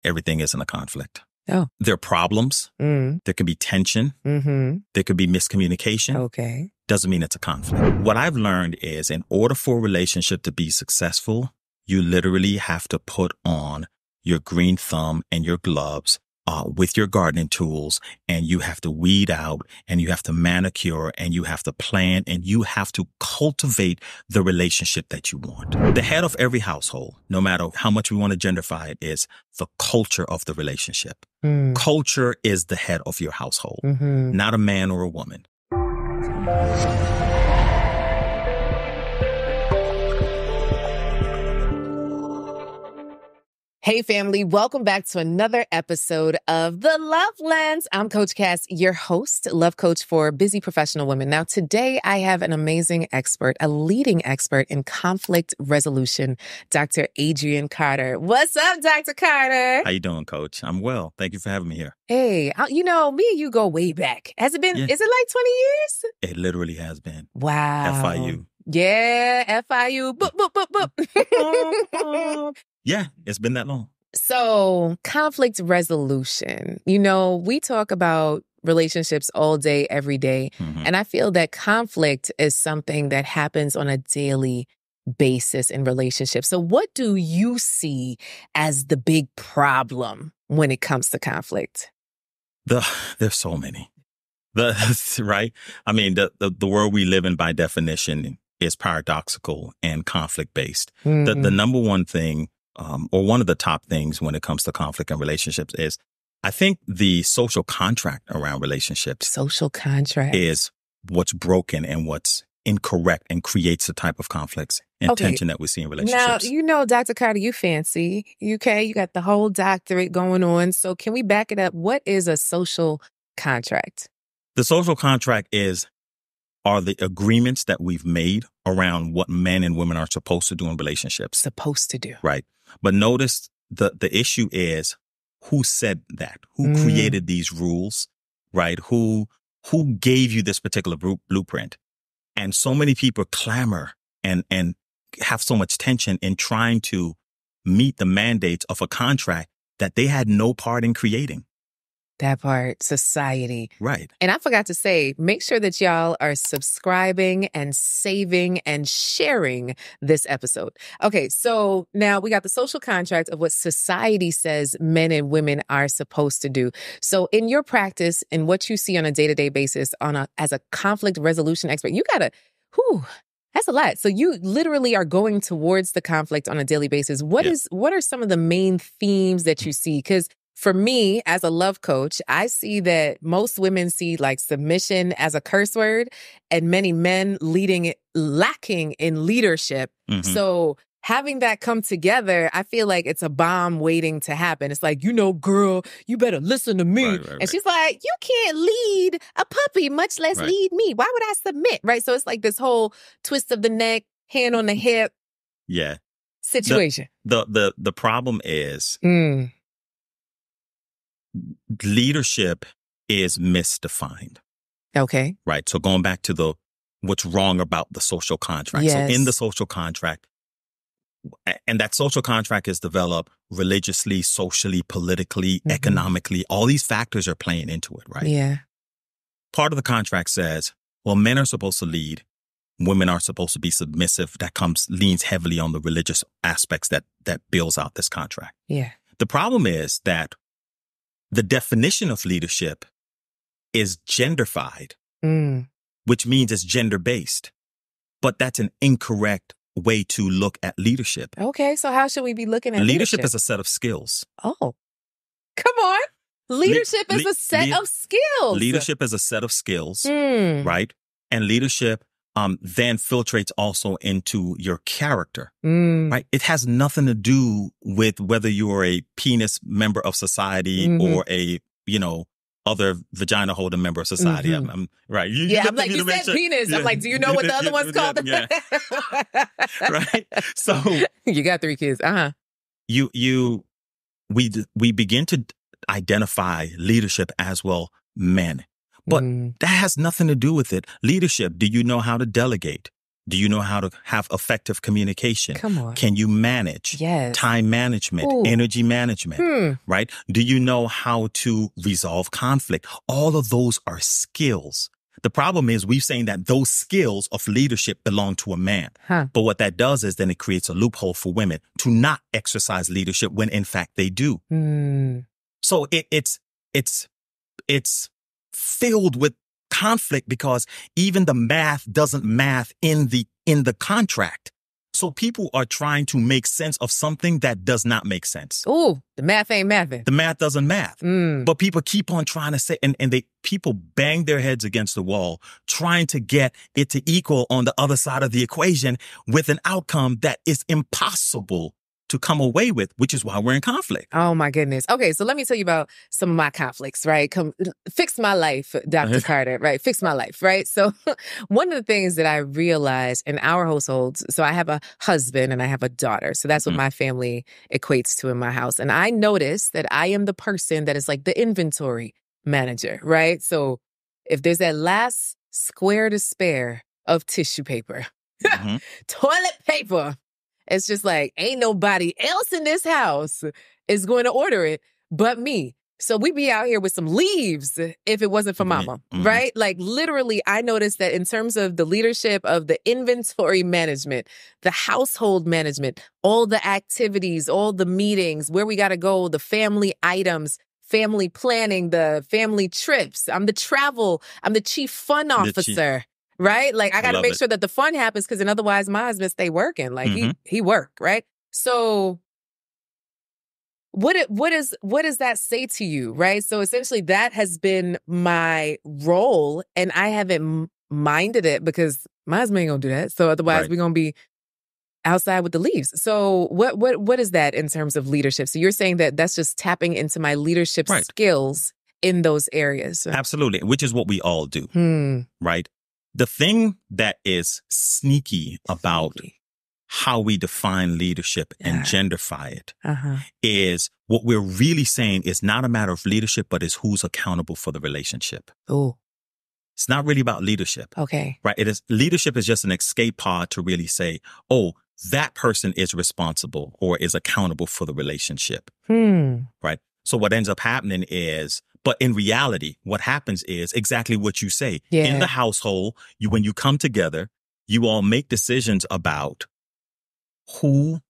everything isn't a conflict. Oh. There are problems. There could be tension. There could be miscommunication. Okay. Doesn't mean it's a conflict. What I've learned is in order for a relationship to be successful, you literally have to put on your green thumb and your gloves with your gardening tools, and you have to weed out, and you have to manicure, and you have to plant, and you have to cultivate the relationship that you want. The head of every household, no matter how much we want to genderify it, is the culture of the relationship. Culture is the head of your household, not a man or a woman. Hey family, welcome back to another episode of The Love Lens. I'm Coach Cass, your host, love coach for busy professional women. Now today I have an amazing expert, a leading expert in conflict resolution, Dr. Adrian Carter. What's up, Dr. Carter? How you doing, Coach? I'm well. Thank you for having me here. Hey, you know, me and you go way back. Has it been, is it like 20 years? It literally has been. Wow. FIU. Yeah, FIU. Boop, boop, boop, boop. Yeah, it's been that long. So, conflict resolution. You know, we talk about relationships all day, every day. And I feel that conflict is something that happens on a daily basis in relationships. So what do you see as the big problem when it comes to conflict? There's so many. Right? I mean, the world we live in by definition is paradoxical and conflict-based. The number one thing, or one of the top things when it comes to conflict and relationships is, I think the social contract around relationships. Social contract. Is what's broken and what's incorrect and creates the type of conflicts and tension that we see in relationships. Now, you know, Dr. Carter, you fancy. Okay, you got the whole doctorate going on. So can we back it up? What is a social contract? The social contract are the agreements that we've made around what men and women are supposed to do in relationships. Supposed to do. Right. But notice the issue is who said that? Who created these rules? Right? Who gave you this particular blueprint? And so many people clamor and have so much tension in trying to meet the mandates of a contract that they had no part in creating. That part, society. Right. And I forgot to say, make sure that y'all are subscribing and saving and sharing this episode. Okay, so now we got the social contract of what society says men and women are supposed to do. So in your practice and what you see on a day-to-day basis as a conflict resolution expert, you gotta, that's a lot. So you literally are going towards the conflict on a daily basis. What are some of the main themes that you see? Because for me, as a love coach, I see that most women see like submission as a curse word and many men lacking in leadership. So having that come together, I feel like it's a bomb waiting to happen. It's like, you know, girl, you better listen to me. Right. And she's like, you can't lead a puppy, much less lead me. Why would I submit? Right. So it's like this whole twist of the neck, hand on the hip situation. The problem is leadership is misdefined. Okay. Right. So going back to what's wrong about the social contract. Yes. So in the social contract, and that social contract is developed religiously, socially, politically, economically. All these factors are playing into it, right? Yeah. Part of the contract says, well, men are supposed to lead. Women are supposed to be submissive. That leans heavily on the religious aspects that builds out this contract. Yeah. The problem is that the definition of leadership is genderfied, which means it's gender-based. But that's an incorrect way to look at leadership. Okay, so how should we be looking at leadership? Is a set of skills. Oh, come on. Leadership is a set of skills. Leadership is a set of skills, right? And leadership then filtrates also into your character, right? It has nothing to do with whether you're a penis member of society or a, other vagina holding member of society. I'm right. I'm like, you said penis. Yeah. I'm like, do you know what the other one's called? Yeah. Right. So you got 3 kids. We begin to identify leadership as well, men. But that has nothing to do with it. Leadership, do you know how to delegate? Do you know how to have effective communication? Come on. Can you manage? Yes. Time management, Ooh. energy management, right? Do you know how to resolve conflict? All of those are skills. The problem is we've saying that those skills of leadership belong to a man. But what that does is then it creates a loophole for women to not exercise leadership when in fact they do. So it's filled with conflict because even the math doesn't math in the contract. So people are trying to make sense of something that does not make sense. Ooh, the math ain't mathing. The math doesn't math. But people keep on trying to say, and people bang their heads against the wall, trying to get it to equal on the other side of the equation with an outcome that is impossible to come away with, which is why we're in conflict. Oh my goodness. Okay, so let me tell you about some of my conflicts, right? Fix my life, Dr. Carter, right? Fix my life, right? So one of the things that I realized in our households, so I have a husband and I have a daughter. So that's what my family equates to in my house. And I noticed that I am the person that is like the inventory manager, right? So if there's that last square to spare of tissue paper, toilet paper, it's just like, ain't nobody else in this house is going to order it but me. So we'd be out here with some leaves if it wasn't for mama, right? Like literally, I noticed that in terms of the leadership of the inventory management, the household management, all the activities, all the meetings, where we got to go, the family items, family planning, the family trips. I'm the chief fun officer. Right? Like I got to make sure that the fun happens because otherwise my husband stay working. Like he work, right? So what does that say to you, right? So essentially that has been my role and I haven't minded it because my husband ain't gonna do that. So otherwise we're gonna be outside with the leaves. So what is that in terms of leadership? So you're saying that that's just tapping into my leadership skills in those areas. Absolutely, which is what we all do, right? The thing that is sneaky about how we define leadership and genderfy it is what we're really saying is not a matter of leadership, but is who's accountable for the relationship. Oh, it's not really about leadership. Okay. Right. Leadership is just an escape pod to really say, oh, that person is responsible or is accountable for the relationship. Right. So what ends up happening is, but in reality, what happens is exactly what you say. In the household, when you come together, you all make decisions about who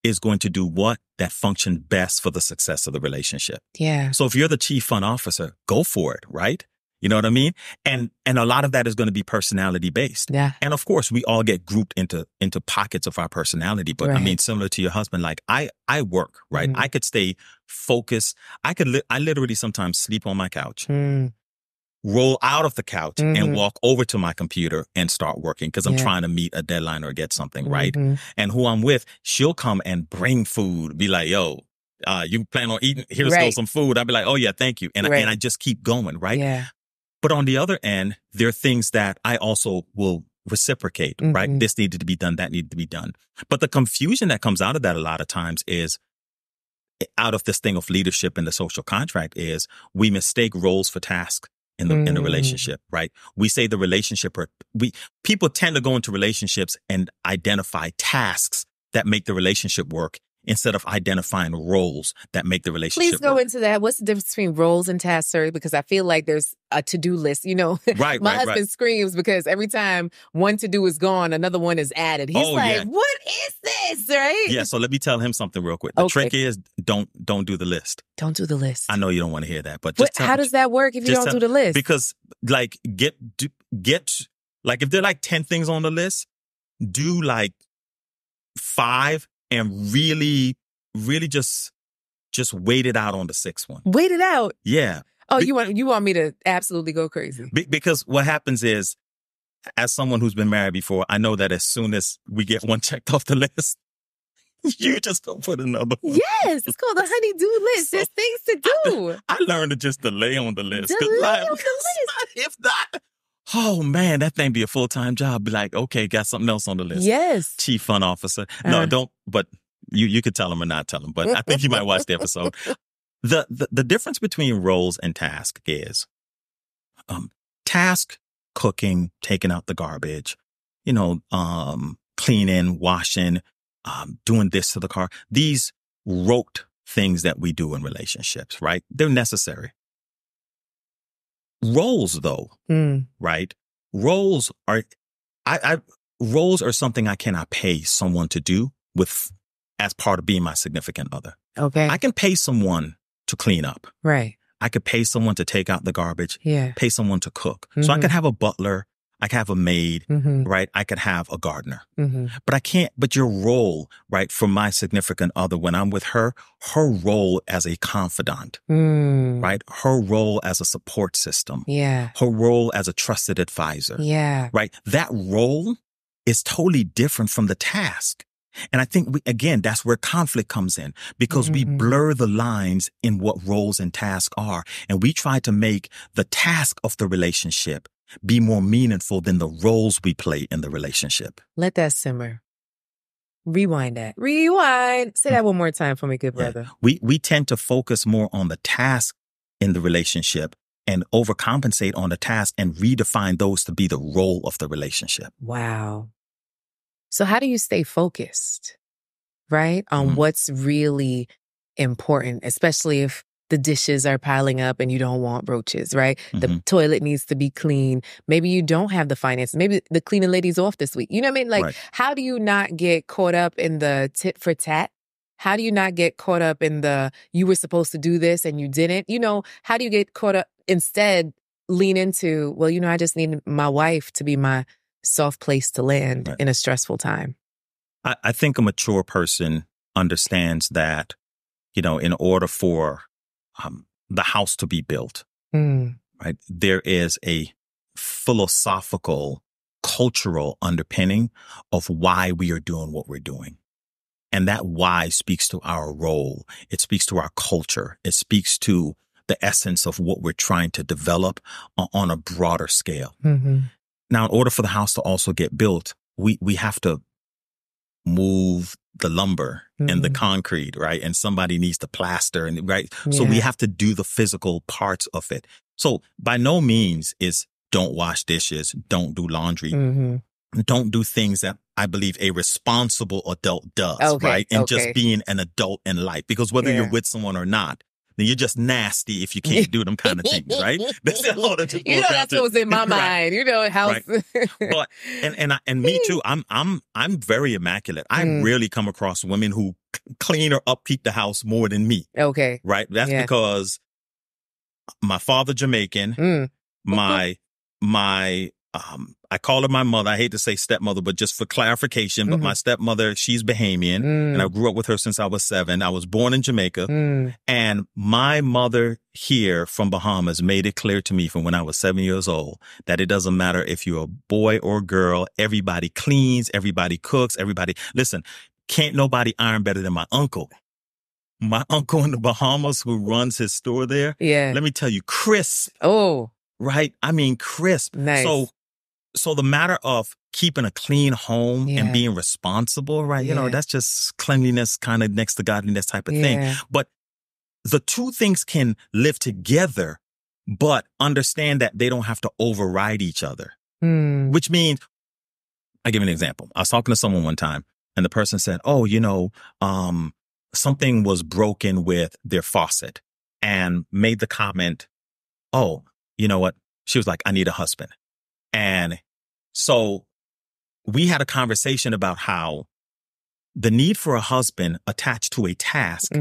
is going to do what that function best for the success of the relationship. Yeah. So if you're the chief fun officer, go for it, right? You know what I mean? And a lot of that is going to be personality based. Yeah. And of course, we all get grouped into pockets of our personality. But I mean, similar to your husband, like I work, right? I could stay focused. I literally sometimes sleep on my couch, roll out of the couch and walk over to my computer and start working because I'm trying to meet a deadline or get something, right? And who I'm with, she'll come and bring food, be like, yo, you plan on eating? Here's some food. I'll be like, oh yeah, thank you. And I just keep going, right? Yeah. But on the other end, there are things that I also will reciprocate, right? This needed to be done, that needed to be done. But the confusion that comes out of that a lot of times is out of this thing of leadership and the social contract is we mistake roles for tasks in the relationship, right? We say the relationship people tend to go into relationships and identify tasks that make the relationship work instead of identifying roles that make the relationship Please go work. into that. What's the difference between roles and tasks, sir? Because I feel like there's a to-do list, you know. My husband screams because every time one to-do is gone, another one is added. He's what is this, right? Yeah, so let me tell him something real quick. The trick is don't do the list. Don't do the list. I know you don't want to hear that, but just how does that work if you don't do the list? Because like get like if there are like 10 things on the list, do like 5 and really just wait it out on the 6th one. Wait it out? Yeah. Oh, you want me to absolutely go crazy? Because what happens is, as someone who's been married before, I know that as soon as we get one checked off the list, you just don't put another one. Yes, it's called the honey-do list. There's things to do. I learned to just delay on the list. Delay on the list. If not, oh man, that thing be a full-time job. Be like, okay, got something else on the list. Yes. Chief fun officer. No, don't, but you could tell him or not tell him, but I think you might watch the episode. The difference between roles and task is task, cooking, taking out the garbage, cleaning, washing, doing this to the car. These rote things that we do in relationships, right? They're necessary. Roles, though, right? Roles are, roles are something I cannot pay someone to do as part of being my significant other. Okay. I can pay someone to clean up. Right. I could pay someone to take out the garbage. Yeah. Pay someone to cook. So I could have a butler. I could have a maid, right? I could have a gardener. But I can't, but your role, right, for my significant other, when I'm with her role as a confidant, right? Her role as a support system. Yeah. Her role as a trusted advisor. Yeah. Right? That role is totally different from the task. And I think, that's where conflict comes in, because we blur the lines in what roles and tasks are. And we try to make the task of the relationship be more meaningful than the roles we play in the relationship. Let that simmer. Rewind that. Rewind. Say that one more time for me, good brother. We tend to focus more on the task in the relationship and overcompensate on the task and redefine those to be the role of the relationship. Wow. So how do you stay focused, right, on what's really important, especially if the dishes are piling up and you don't want roaches, right? The toilet needs to be clean. Maybe you don't have the finances. Maybe the cleaning lady's off this week. You know what I mean? Like, how do you not get caught up in the tit for tat? How do you not get caught up in you were supposed to do this and you didn't? How do you get caught up, instead lean into, I just need my wife to be my soft place to land in a stressful time? I think a mature person understands that, in order for the house to be built, right, there is a philosophical, cultural underpinning of why we are doing what we're doing. And that why speaks to our role. It speaks to our culture. It speaks to the essence of what we're trying to develop on a broader scale. Now, in order for the house to also get built, we have to move the lumber and the concrete, right? And somebody needs to plaster, and right. Yeah. So we have to do the physical parts of it. So by no means is don't wash dishes, don't do laundry, don't do things that I believe a responsible adult does, right? And just being an adult in life, because whether you're with someone or not, then you're just nasty if you can't do them kind of things, right? That's all that that's what was in my mind. How. But and me too. I'm very immaculate. I rarely come across women who clean or upkeep the house more than me. Okay, right. That's because my father Jamaican, my I call her my mother. I hate to say stepmother, but just for clarification, but my stepmother, she's Bahamian, and I grew up with her since I was 7. I was born in Jamaica, and my mother here from Bahamas made it clear to me from when I was 7 years old that it doesn't matter if you're a boy or girl, everybody cleans, everybody cooks, listen, can't nobody iron better than my uncle. My uncle in the Bahamas who runs his store there. Yeah. Let me tell you, crisp. Oh. Right? I mean, crisp. Nice. So the matter of keeping a clean home and being responsible, right? That's just cleanliness kind of next to godliness type of thing. But the two things can live together, but understand that they don't have to override each other. Which means, I give an example. I was talking to someone one time and the person said, something was broken with their faucet, and made the comment, oh, you know what? She was like, I need a husband. And so we had a conversation about how the need for a husband attached to a task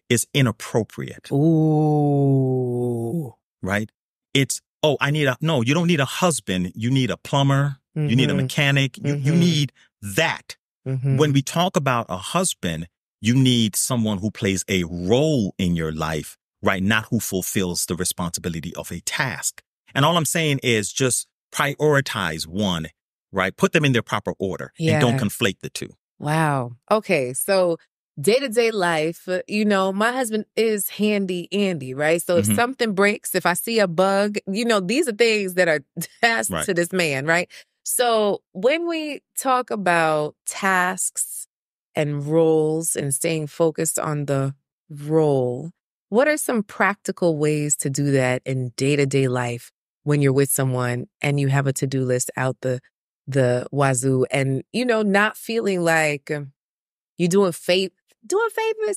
is inappropriate. Ooh. Right? It's, you don't need a husband. You need a plumber. You need a mechanic. You need that. When we talk about a husband, you need someone who plays a role in your life, right? Not who fulfills the responsibility of a task. And all I'm saying is just prioritize one, right? Put them in their proper order and don't conflate the two. Wow. Okay. So day-to-day life, my husband is handy Andy, right? So if something breaks, if I see a bug, these are things that are tasks to this man, right? So when we talk about tasks and roles and staying focused on the role, what are some practical ways to do that in day-to-day life when you're with someone and you have a to-do list out the the wazoo and, not feeling like you're doing favors.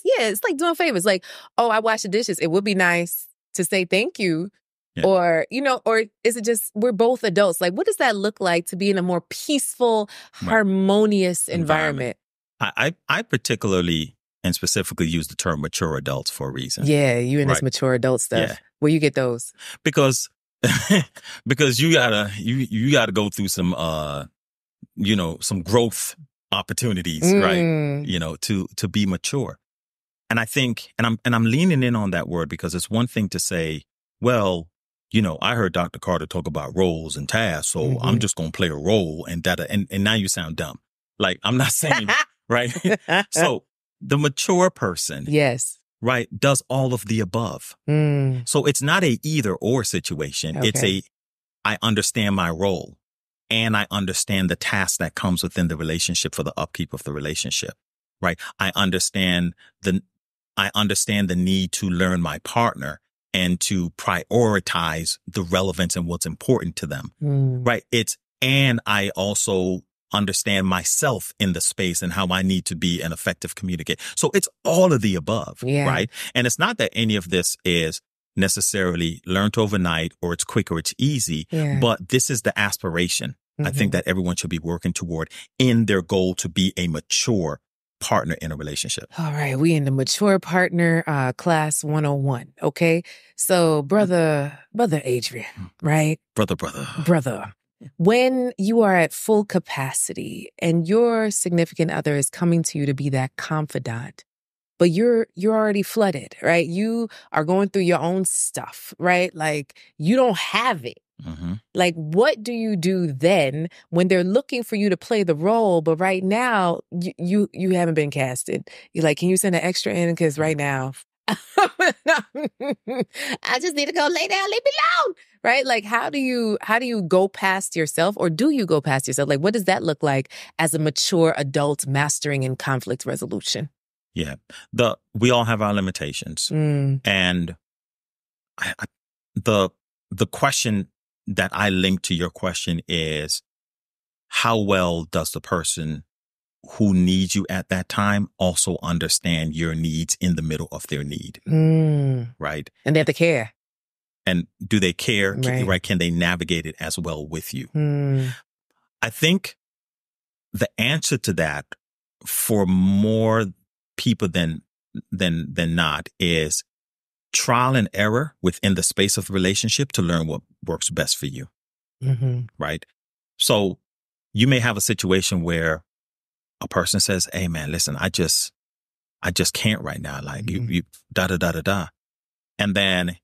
Yeah, it's like doing favors. Like, oh, I wash the dishes. It would be nice to say thank you. Yeah. Or, or is it just we're both adults? Like, what does that look like to be in a more peaceful, harmonious environment? I particularly and specifically use the term mature adults for a reason. Yeah, you and this mature adult stuff. Yeah. Where you get those? Because you gotta go through some some growth opportunities, right? To be mature. And I think and I'm leaning in on that word because it's one thing to say, well, I heard Dr. Carter talk about roles and tasks, so I'm just gonna play a role and that and now you sound dumb. Like I'm not saying right. So the mature person, yes, right, does all of the above. So it's not a either or situation. Okay. It's I understand my role and I understand the task that comes within the relationship for the upkeep of the relationship, right? I understand the need to learn my partner and to prioritize the relevance and what's important to them, right? And I also understand myself in the space and how I need to be an effective communicator. So it's all of the above, right? And it's not that any of this is necessarily learned overnight or it's quick or it's easy, but this is the aspiration I think that everyone should be working toward in their goal to be a mature partner in a relationship. All right. We in the mature partner class 101. Okay. So brother Adrian, right? Brother. When you are at full capacity and your significant other is coming to you to be that confidant, but you're already flooded, right? You are going through your own stuff, right? Like you don't have it. Like, what do you do then when they're looking for you to play the role, but right now you haven't been casted? You're like, can you send an extra in? Because right now, I just need to go lay down, leave me alone, right? Like, how do you go past yourself, or do you go past yourself? Like, what does that look like as a mature adult mastering in conflict resolution? Yeah, we all have our limitations, and the question that I link to your question is, how well does the person who needs you at that time also understand your needs in the middle of their need? Right. And they have to care. And do they care? Right. Can they navigate it as well with you? I think the answer to that for more people than not is trial and error within the space of the relationship to learn what works best for you. Right. So you may have a situation where a person says, hey man, listen, I just can't right now. Like you da da da da da. And then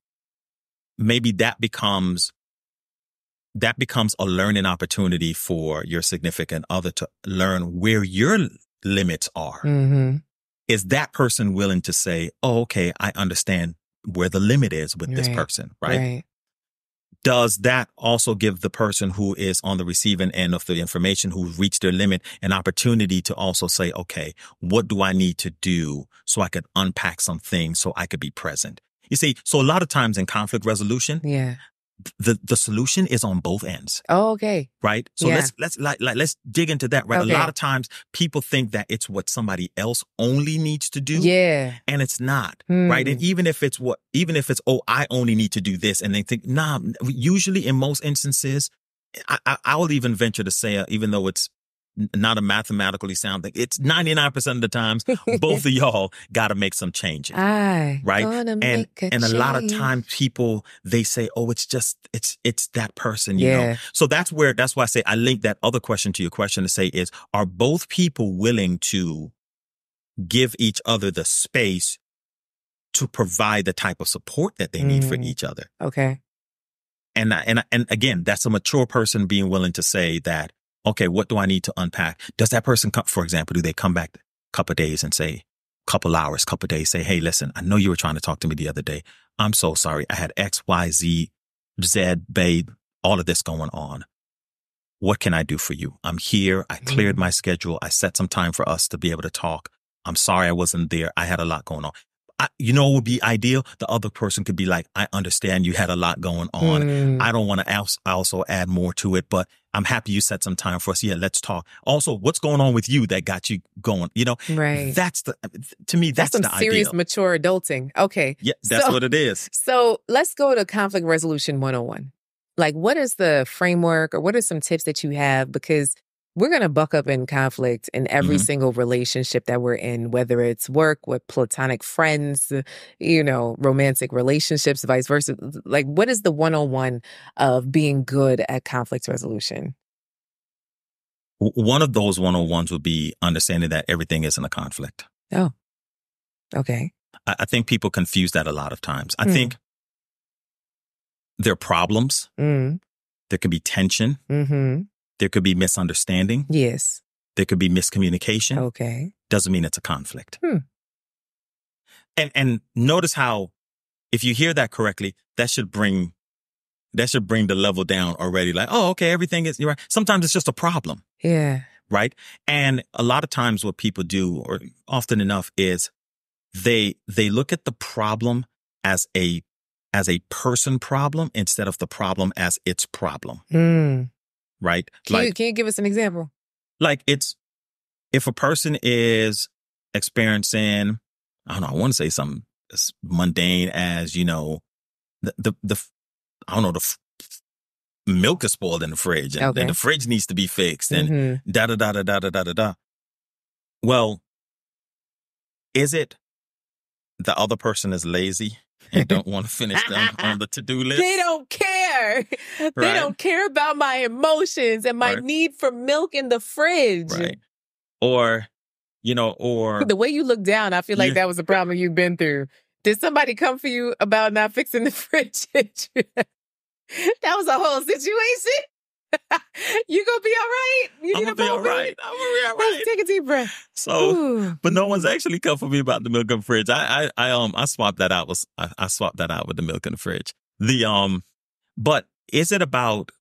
maybe that becomes a learning opportunity for your significant other to learn where your limits are. Is that person willing to say, oh, okay, I understand where the limit is with this person, right? Does that also give the person who is on the receiving end of the information, who's reached their limit, an opportunity to also say, okay, what do I need to do so I could unpack some things so I could be present? You see, so a lot of times in conflict resolution, the solution is on both ends. Oh, okay. Right. So let's dig into that. Right. Okay. A lot of times people think that it's what somebody else only needs to do. Yeah. And it's not. Right. And even if it's oh, I only need to do this. And they think, nah, usually in most instances, I will even venture to say, even though it's not a mathematically sound thing, it's 99% of the times both of y'all got to make some changes, right? And a lot of times people, they say, oh, it's that person, you know. So that's why I say I link that other question to your question to say is, are both people willing to give each other the space to provide the type of support that they need for each other? Okay. And again, that's a mature person being willing to say that, okay, what do I need to unpack? Does that person come, for example, do they come back a couple of days and say, couple hours, couple of days, say, hey, listen, I know you were trying to talk to me the other day. I'm so sorry. I had X, Y, Z, babe, all of this going on. What can I do for you? I'm here. I cleared my schedule. I set some time for us to be able to talk. I'm sorry I wasn't there. I had a lot going on. You know what would be ideal? The other person could be like, I understand you had a lot going on. I don't want to also add more to it, but I'm happy you set some time for us. Yeah, let's talk. Also, what's going on with you that got you going? You know, Right. To me, that's some the serious ideal. mature adulting. Okay. Yeah, that's what it is. So let's go to conflict resolution 101. Like, what is the framework or what are some tips that you have? Because we're going to buck up in conflict in every single relationship that we're in, whether it's work, with platonic friends, romantic relationships, vice versa. Like, what is the 101 of being good at conflict resolution? One of those 101s would be understanding that everything isn't a conflict. Oh, okay. I think people confuse that a lot of times. I think there are problems. There can be tension. There could be misunderstanding. Yes. There could be miscommunication. Okay. Doesn't mean it's a conflict. And notice how, if you hear that correctly, that should bring the level down already. Like, oh, okay, everything is, you're right. Sometimes it's just a problem. Yeah. Right. And a lot of times what people do, or often enough, is they look at the problem as a person problem instead of the problem as its problem. Right? Can you give us an example? Like, it's, if a person is experiencing, I don't know, I want to say something as mundane as, the milk is spoiled in the fridge and the fridge needs to be fixed and da-da-da-da-da-da-da-da. Well, is it the other person is lazy and don't want to finish them on the to-do list? They don't care. They don't care about my emotions and my need for milk in the fridge. Right. Or, or... The way you look down, I feel like that was a problem you've been through. Did somebody come for you about not fixing the fridge? That was a whole situation. You gonna be all right? I'm gonna be all right. Let's take a deep breath. So, but no one's actually come for me about the milk in the fridge. I swapped that out. I swapped that out with the milk in the fridge. But is it about?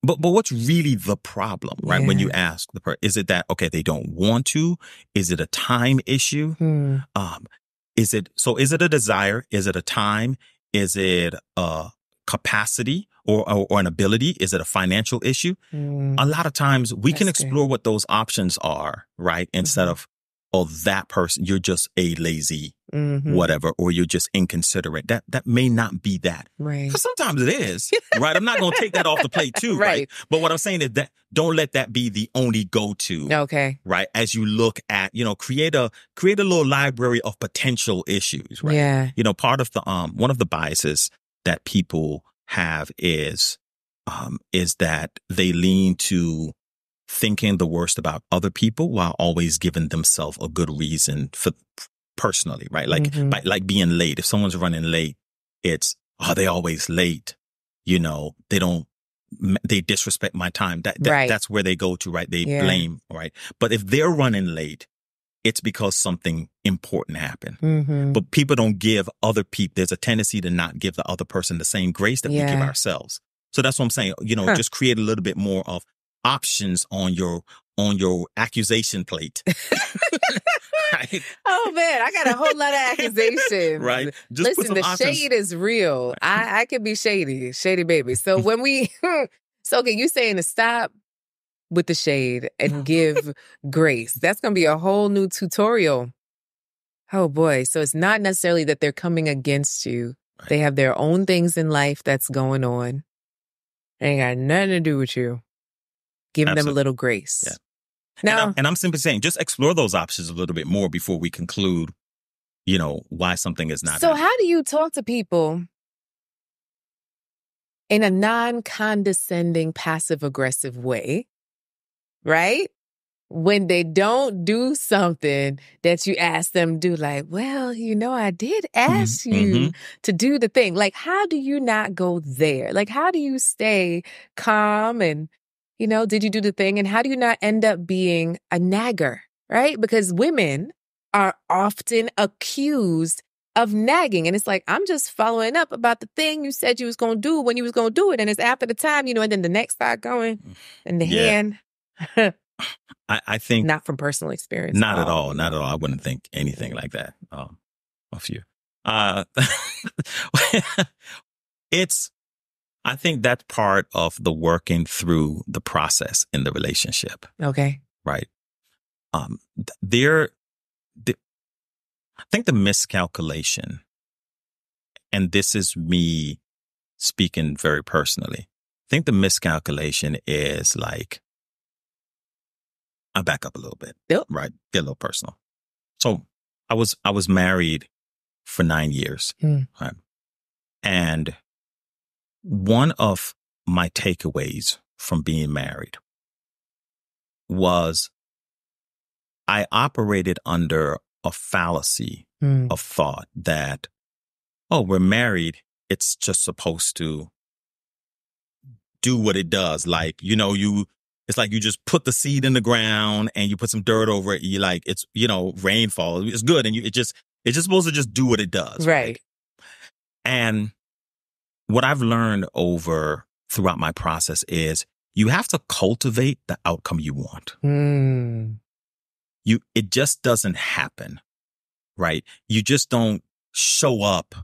But what's really the problem, right? Yeah. When you ask the person, is it that they don't want to? Is it a time issue? Is it a desire? Is it a time? Is it a capacity or an ability? Is it a financial issue? A lot of times we can explore what those options are, right? Instead of, that person, you're just a lazy whatever, or you're just inconsiderate. That may not be that. Right. But sometimes it is, right? I'm not going to take that off the plate too, right? But what I'm saying is that don't let that be the only go-to. Okay. Right? As you look at, create a little library of potential issues, right? Yeah. Part of the, one of the biases that people have is that they lean to thinking the worst about other people while always giving themselves a good reason for personally, right? Like being late. If someone's running late, it's, they always late. They disrespect my time. That's where they go to, right? They blame, right? But if they're running late, it's because something important happened. But people don't give other people, there's a tendency to not give the other person the same grace that we give ourselves. So that's what I'm saying. Just create a little bit more of options on your accusation plate. Right? Oh man, I got a whole lot of accusations. Right. Just listen, the options. Shade is real. I can be shady baby. So when we, you saying to stop with the shade and give grace. That's going to be a whole new tutorial. Oh boy. So it's not necessarily that they're coming against you. Right. They have their own things in life that's going on. Ain't got nothing to do with you. Giving them a little grace. Yeah. Now, and I'm simply saying, just explore those options a little bit more before we conclude, why something is not. So how do you talk to people in a non-condescending, passive-aggressive way? Right? When they don't do something that you ask them to do, like, well, I did ask you to do the thing. Like, how do you not go there? Like, how do you stay calm and, did you do the thing? And how do you not end up being a nagger, right? Because women are often accused of nagging. And it's like, I'm just following up about the thing you said you was going to do when you was going to do it. And it's after the time, and then the next start going and the hand. I think not from personal experience. Not at all. Not at all. I wouldn't think anything like that of you. I think that's part of the working through the process in the relationship, Okay. right? There, I think the miscalculation, and this is me speaking very personally, I think the miscalculation is like, I'll back up a little bit, Yep. right? Get a little personal. So I was married for 9 years, right? And one of my takeaways from being married was I operated under a fallacy of thought that, oh, we're married. It's just supposed to do what it does. Like, it's like you just put the seed in the ground and you put some dirt over it. You like, it's, rainfall. It's good. And it's just supposed to just do what it does. Right. And what I've learned throughout my process is you have to cultivate the outcome you want. It just doesn't happen, right? You just don't show up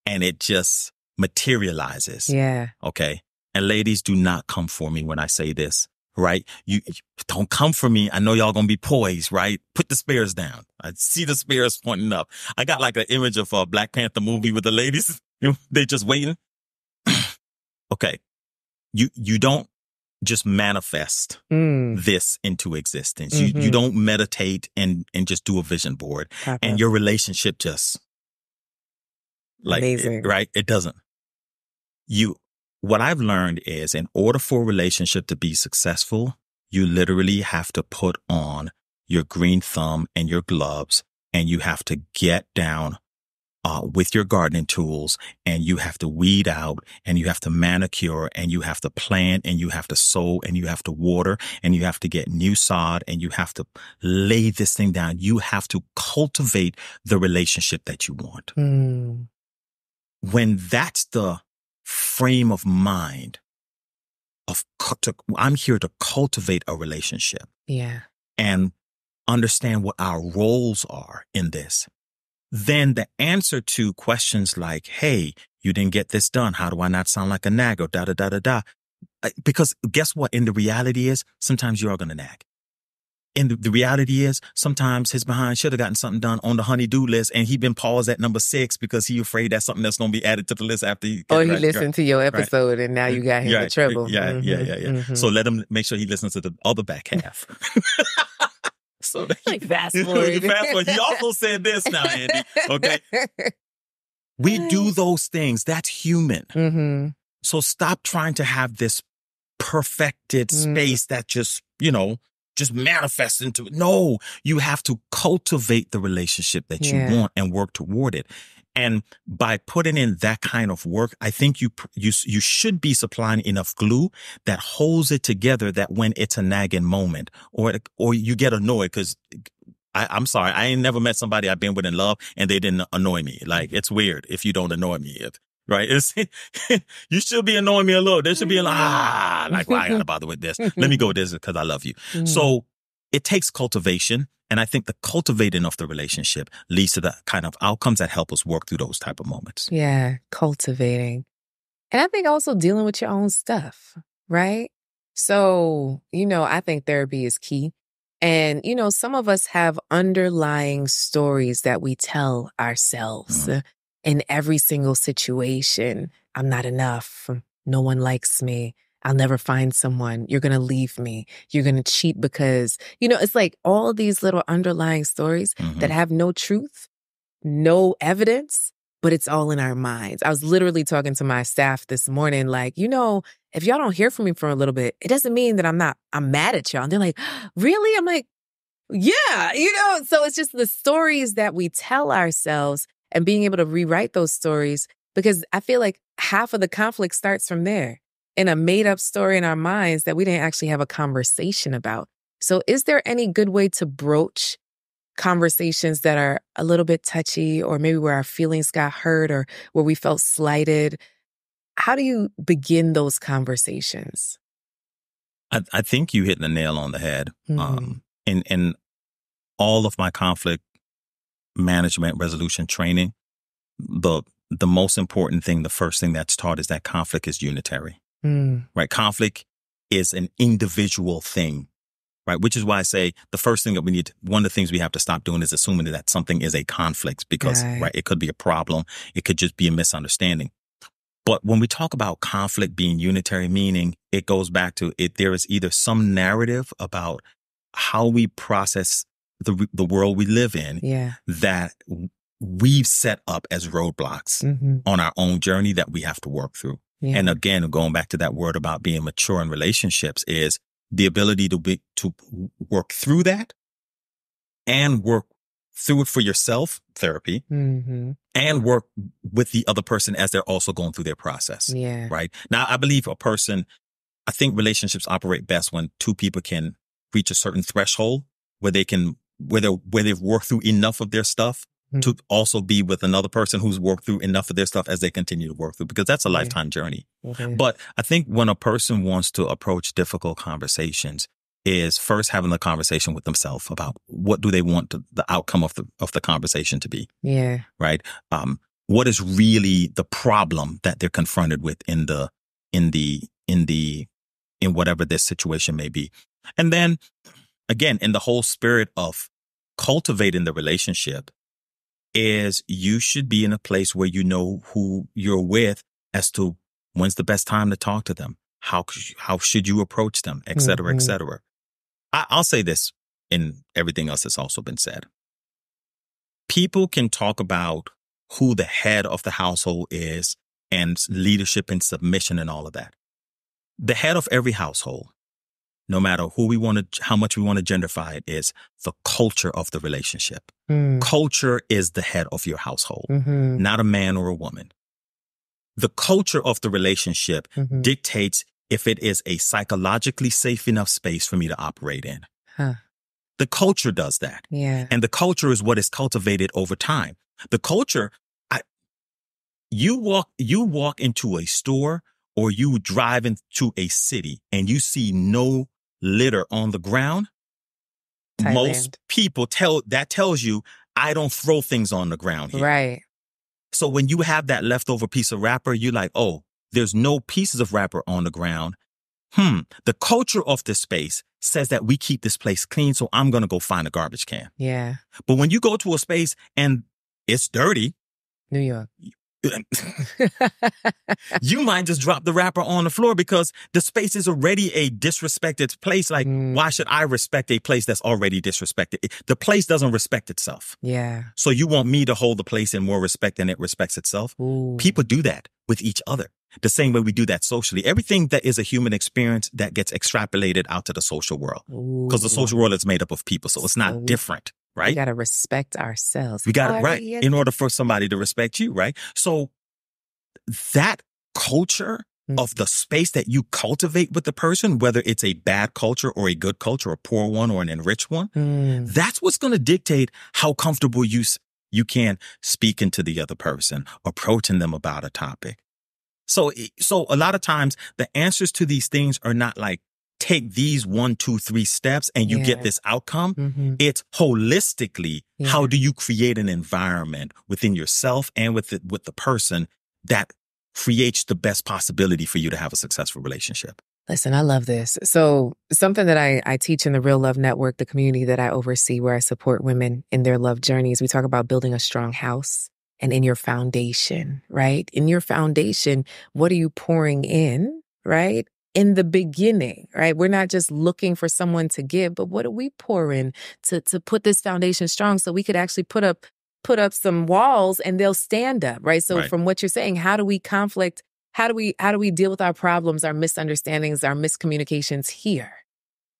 and it just materializes. Yeah. Okay. And ladies, do not come for me when I say this, right? You don't come for me. I know y'all gonna be poised, right? Put the spears down. I see the spears pointing up. I got like an image of a Black Panther movie with the ladies. They just waiting. Okay. You don't just manifest this into existence. You don't meditate and just do a vision board and your relationship just amazing. Right? It doesn't. What I've learned is in order for a relationship to be successful, you literally have to put on your green thumb and your gloves and you have to get down with your gardening tools and you have to weed out and you have to manicure and you have to plant and you have to sow and you have to water and you have to get new sod and you have to lay this thing down. You have to cultivate the relationship that you want. When that's the frame of mind I'm here to cultivate a relationship. Yeah. And understand what our roles are in this. Then the answer to questions like, hey, you didn't get this done. How do I not sound like a nag or da, da, da, da, da? Because guess what? In the reality is sometimes you are going to nag. And the reality is sometimes his behind should have gotten something done on the honey-do list and he been paused at number 6 because he afraid that's something that's going to be added to the list after he listened to your episode and now you got him in trouble. Yeah. So let him make sure he listens to the other back half. So like fast forward. He also said this now, Andy. Okay. We do those things. That's human. So stop trying to have this perfected space that just manifests into it. No, you have to cultivate the relationship that you want and work toward it. And by putting in that kind of work, I think you should be supplying enough glue that holds it together that when it's a nagging moment or you get annoyed because I'm sorry, I ain't never met somebody I've been with in love and they didn't annoy me. Like, it's weird if you don't annoy me. Right? You should be annoying me a little. There should be well, I gotta bother with this. Let me go with this because I love you. So it takes cultivation. And I think the cultivating of the relationship leads to the kind of outcomes that help us work through those type of moments. Yeah, cultivating. And I think also dealing with your own stuff, right? So, I think therapy is key. And, some of us have underlying stories that we tell ourselves in every single situation. I'm not enough. No one likes me. I'll never find someone. You're going to leave me. You're going to cheat because, it's like all these little underlying stories that have no truth, no evidence, but it's all in our minds. I was literally talking to my staff this morning, like, if y'all don't hear from me for a little bit, it doesn't mean that I'm mad at y'all. And they're like, really? I'm like, yeah, so it's just the stories that we tell ourselves and being able to rewrite those stories, because I feel like half of the conflict starts from there. In a made-up story in our minds that we didn't actually have a conversation about. So is there any good way to broach conversations that are a little bit touchy or maybe where our feelings got hurt or where we felt slighted? How do you begin those conversations? I think you hit the nail on the head. In all of my conflict management resolution training, the the most important thing, the first thing that's taught is that conflict is unitary, right? Conflict is an individual thing, right? Which is why I say the first thing that one of the things we have to stop doing is assuming that something is a conflict because, right, it could be a problem. It could just be a misunderstanding. But when we talk about conflict being unitary, meaning it goes back to it, there is either some narrative about how we process the world we live in that we've set up as roadblocks on our own journey that we have to work through. Yeah. And again, going back to that word about being mature in relationships is the ability to work through that and work through it for yourself, therapy, and work with the other person as they're also going through their process. Yeah. Right. Now, I believe I think relationships operate best when two people can reach a certain threshold where they've worked through enough of their stuff to also be with another person who's worked through enough of their stuff as they continue to work through, because that's a lifetime journey. But I think when a person wants to approach difficult conversations is first having the conversation with themselves about what do they want the outcome of the conversation to be. Yeah. Right. What is really the problem that they're confronted with in whatever this situation may be. And then again, in the whole spirit of cultivating the relationship, is you should be in a place where you know who you're with as to when's the best time to talk to them, how should you approach them, et cetera, et cetera. I'll say this, and everything else has also been said. People can talk about who the head of the household is and leadership and submission and all of that. The head of every household, no matter how much we want to genderify it, is the culture of the relationship. Culture is the head of your household, not a man or a woman. The culture of the relationship dictates if it is a psychologically safe enough space for me to operate in. The culture does that. Yeah. And the culture is what is cultivated over time. The culture, you walk into a store or you drive into a city and you see no litter on the ground, Thailand. Most people tells you, I don't throw things on the ground here. Right. So when you have that leftover piece of wrapper, you're like, oh, there's no pieces of wrapper on the ground. The culture of this space says that we keep this place clean, so I'm going to go find a garbage can. Yeah. But when you go to a space and it's dirty. New York. You might just drop the wrapper on the floor because the space is already a disrespected place. Like, why should I respect a place that's already disrespected? The place doesn't respect itself. Yeah. So you want me to hold the place in more respect than it respects itself? Ooh. People do that with each other. The same way we do that socially. Everything that is a human experience that gets extrapolated out to the social world. Because the social world is made up of people, so it's not different. Right? We got to respect ourselves. We got it right in order for somebody to respect you, right? So that culture of the space that you cultivate with the person, whether it's a bad culture or a good culture, a poor one or an enriched one, that's what's going to dictate how comfortable you can speak into the other person, approaching them about a topic. So a lot of times the answers to these things are not like, take these 1, 2, 3 steps and you get this outcome. It's holistically, how do you create an environment within yourself and with the person that creates the best possibility for you to have a successful relationship? Listen, I love this. So something that I teach in the Real Love Network, the community that I oversee where I support women in their love journeys, we talk about building a strong house. And in your foundation, right? In your foundation, what are you pouring in, right? In the beginning, right? We're not just looking for someone to give, but what do we pour in to put this foundation strong so we could actually put up some walls and they'll stand up, right? So from what you're saying, how do we conflict? How do we deal with our problems, our misunderstandings, our miscommunications here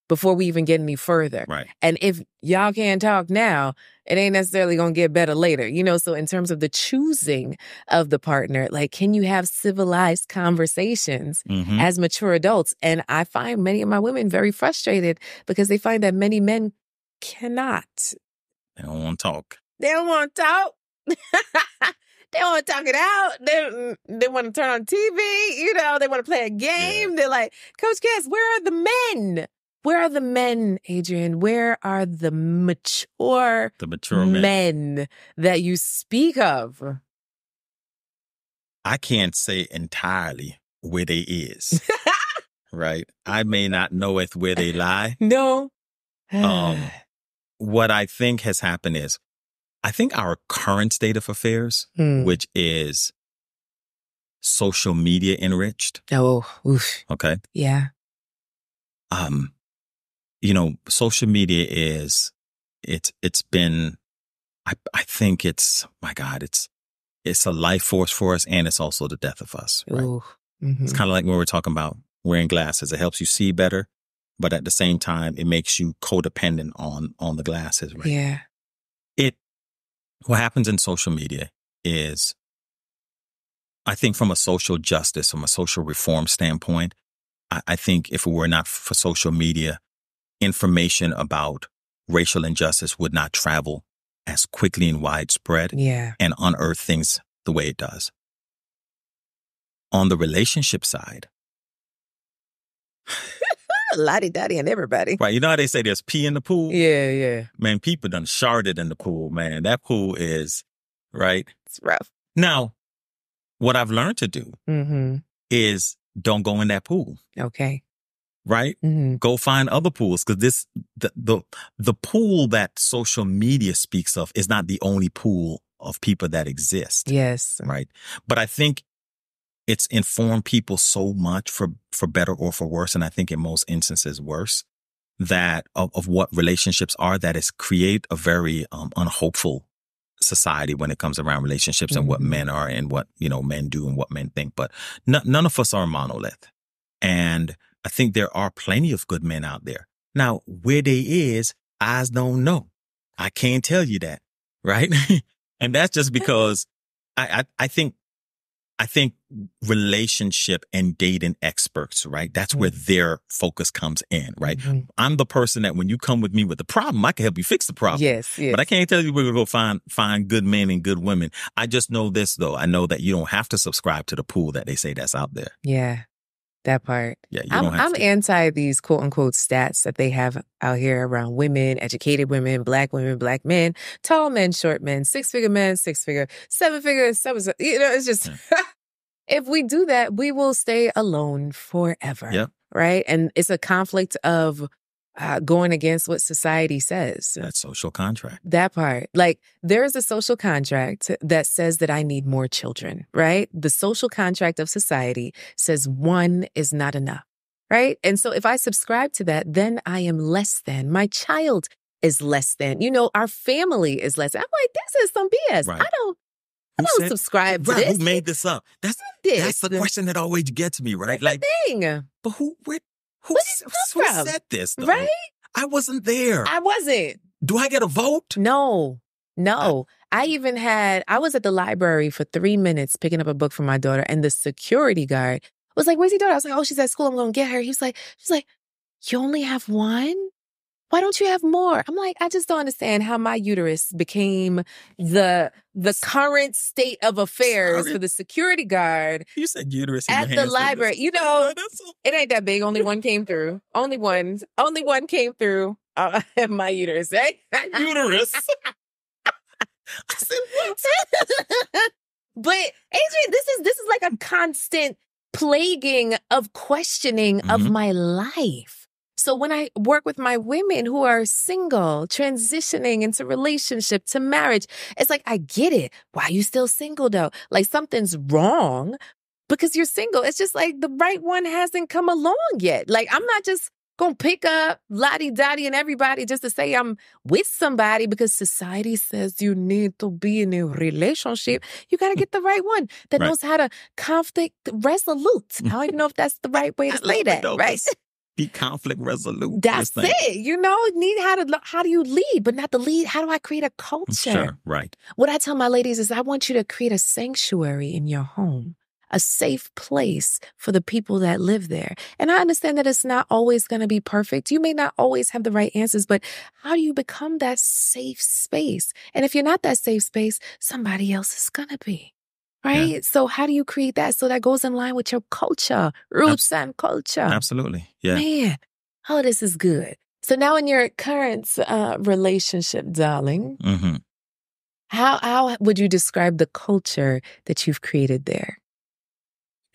before we even get any further? Right. And if y'all can't talk now, it ain't necessarily going to get better later, So in terms of the choosing of the partner, like, can you have civilized conversations as mature adults? And I find many of my women very frustrated because they find that many men cannot. They don't want to talk. They don't want to talk. They want to talk it out. They want to turn on TV. They want to play a game. Yeah. They're like, Coach Cass, where are the men? Where are the men, Adrian? Where are the mature men that you speak of? I can't say entirely where they is, right? I may not know it where they lie. No. What I think has happened is, I think our current state of affairs, which is social media enriched. Oh, oof. Okay. Yeah. Social media it's been, I think it's, my God, it's a life force for us, and it's also the death of us, right? Ooh. Mm-hmm. It's kind of like when we're talking about wearing glasses. It helps you see better, but at the same time, it makes you codependent on the glasses, right? Yeah. What happens in social media is, I think from a social justice, from a social reform standpoint, I think if it were not for social media, information about racial injustice would not travel as quickly and widespread and unearth things the way it does. On the relationship side, Lottie-dottie and everybody. right? You know how they say there's pee in the pool? Yeah. Man, people done sharded in the pool, man. That pool is, right? It's rough. Now, what I've learned to do is don't go in that pool. Okay. Right? Mm-hmm. Go find other pools, because the pool that social media speaks of is not the only pool of people that exist. Yes. Right? But I think it's informed people so much, for better or for worse, and I think in most instances worse, that of what relationships are, that it's create a very unhopeful society when it comes around relationships and what men are and what men do and what men think. But none of us are a monolith, and I think there are plenty of good men out there. Now, where they is, eyes don't know. I can't tell you that, right? And that's just because I think relationship and dating experts, right? That's where their focus comes in, right? I'm the person that when you come with me with the problem, I can help you fix the problem. Yes. But I can't tell you we're going to go find good men and good women. I just know this, though. I know that you don't have to subscribe to the pool that they say that's out there. Yeah. That part. Yeah, you don't have I'm to. anti these quote unquote stats that they have out here around women, educated women, black men, tall men, short men, 6-figure men, 6-figure, 7-figure, it's just, if we do that, we will stay alone forever. Yep. Right. And it's a conflict of going against what society says. That social contract. That part. Like, there's a social contract that says that I need more children, right? The social contract of society says one is not enough, right? And so if I subscribe to that, then I am less than. My child is less than. Our family is less than. I'm like, this is some BS. Right. I don't subscribe to this. Who made this up? That's the question that always gets me, right? That's the thing. But who said this, though? Right? I wasn't there. I wasn't. Do I get a vote? No. I was at the library for 3 minutes picking up a book for my daughter, and the security guard was like, "Where's your daughter?" I was like, "Oh, she's at school. I'm going to get her." She's like, "You only have one? Why don't you have more?" I'm like, I just don't understand how my uterus became the current state of affairs for the security guard. You said uterus in at your the library. It ain't that big. Only one came through. Only one came through my uterus, right? Uterus. I said, what? But Adrian, this is like a constant plaguing of questioning of my life. So when I work with my women who are single, transitioning into relationship to marriage, it's like, I get it. Why are you still single though? Like, something's wrong because you're single. It's just like the right one hasn't come along yet. Like, I'm not just going to pick up Lottie-Dottie and everybody just to say I'm with somebody because society says you need to be in a relationship. You got to get the right one that knows how to conflict resolute. I don't even know if that's the right way to say that, right? Be conflict resolute. That's it. How do you lead, but not the lead. How do I create a culture? Sure, right. What I tell my ladies is I want you to create a sanctuary in your home, a safe place for the people that live there. And I understand that it's not always going to be perfect. You may not always have the right answers, but how do you become that safe space? And if you're not that safe space, somebody else is going to be. Right? Yeah. So how do you create that so that goes in line with your culture, roots and culture? Absolutely. Yeah. Man, all of this is good. So now in your current relationship, darling, how would you describe the culture that you've created there?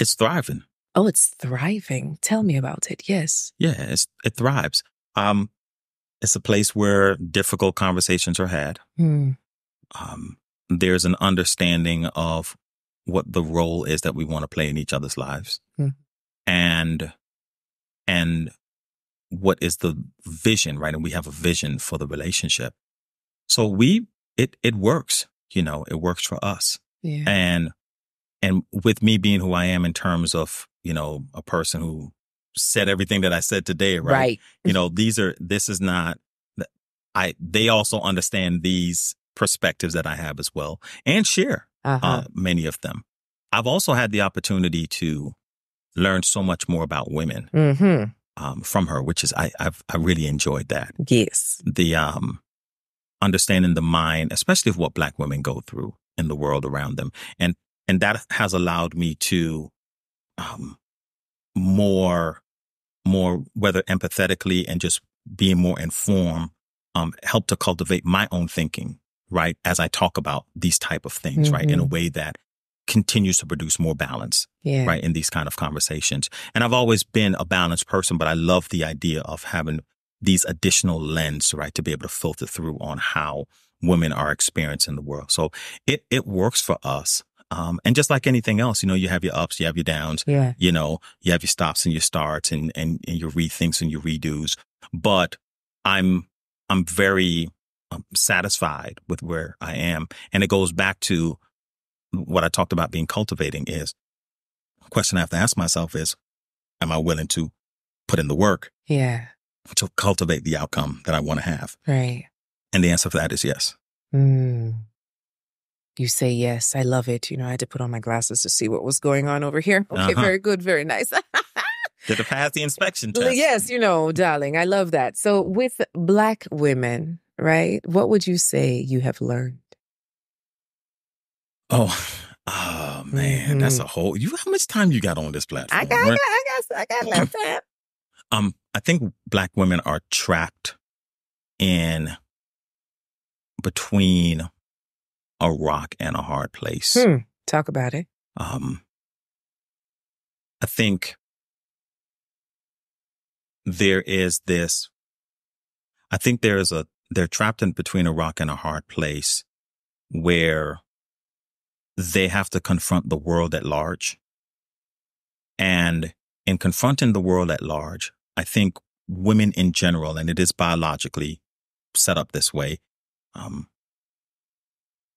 It's thriving. Oh, it's thriving. Tell me about it. Yes. Yeah, it thrives. It's a place where difficult conversations are had. Mm. There's an understanding of what the role is that we want to play in each other's lives, and what is the vision, right? And we have a vision for the relationship. So it works. It works for us. Yeah. And with me being who I am in terms of a person who said everything that I said today, right? This is not. They also understand these perspectives that I have as well, and share many of them. I've also had the opportunity to learn so much more about women from her, which is I really enjoyed that. Yes, the understanding the mind, especially of what Black women go through in the world around them, and that has allowed me to more whether empathetically and just being more informed. Help to cultivate my own thinking, right? As I talk about these type of things, right? In a way that continues to produce more balance, right? In these kind of conversations. And I've always been a balanced person, but I love the idea of having these additional lens, right? To be able to filter through on how women are experiencing the world. So it works for us. And just like anything else, you have your ups, you have your downs, you have your stops and your starts and your rethinks and your redos. But I'm very satisfied with where I am. And it goes back to what I talked about being cultivating is the question I have to ask myself is, am I willing to put in the work to cultivate the outcome that I want to have? Right. And the answer for that is yes. You say yes. I love it. I had to put on my glasses to see what was going on over here. Okay, very good. Very nice. Did it pass the inspection test? Yes, darling, I love that. So with Black women, right, what would you say you have learned? Oh man, that's a whole, how much time you got on this platform? I got enough time. I think Black women are trapped in between a rock and a hard place. Talk about it. I think they're trapped in between a rock and a hard place where they have to confront the world at large. And in confronting the world at large, I think women in general, and it is biologically set up this way,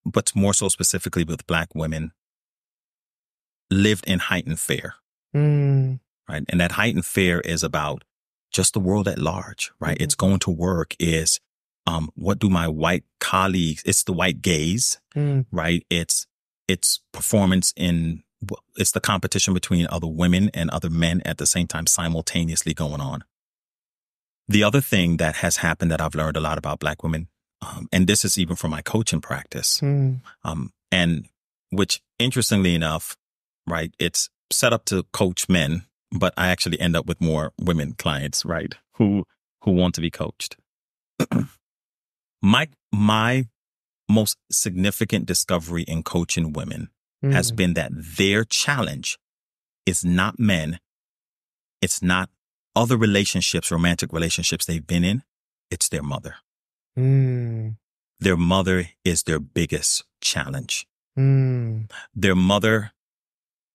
but more so specifically with Black women, lived in heightened fear. Right? And that heightened fear is about just the world at large, right? It's going to work is, what do my white colleagues, it's the white gaze, right? It's performance it's the competition between other women and other men at the same time simultaneously going on. The other thing that has happened that I've learned a lot about Black women, and this is even from my coaching practice, and which interestingly enough, right, it's set up to coach men, but I actually end up with more women clients, right, who want to be coached. My most significant discovery in coaching women has been that their challenge is not men. It's not other relationships, romantic relationships they've been in. It's their mother. Their mother is their biggest challenge. Their mother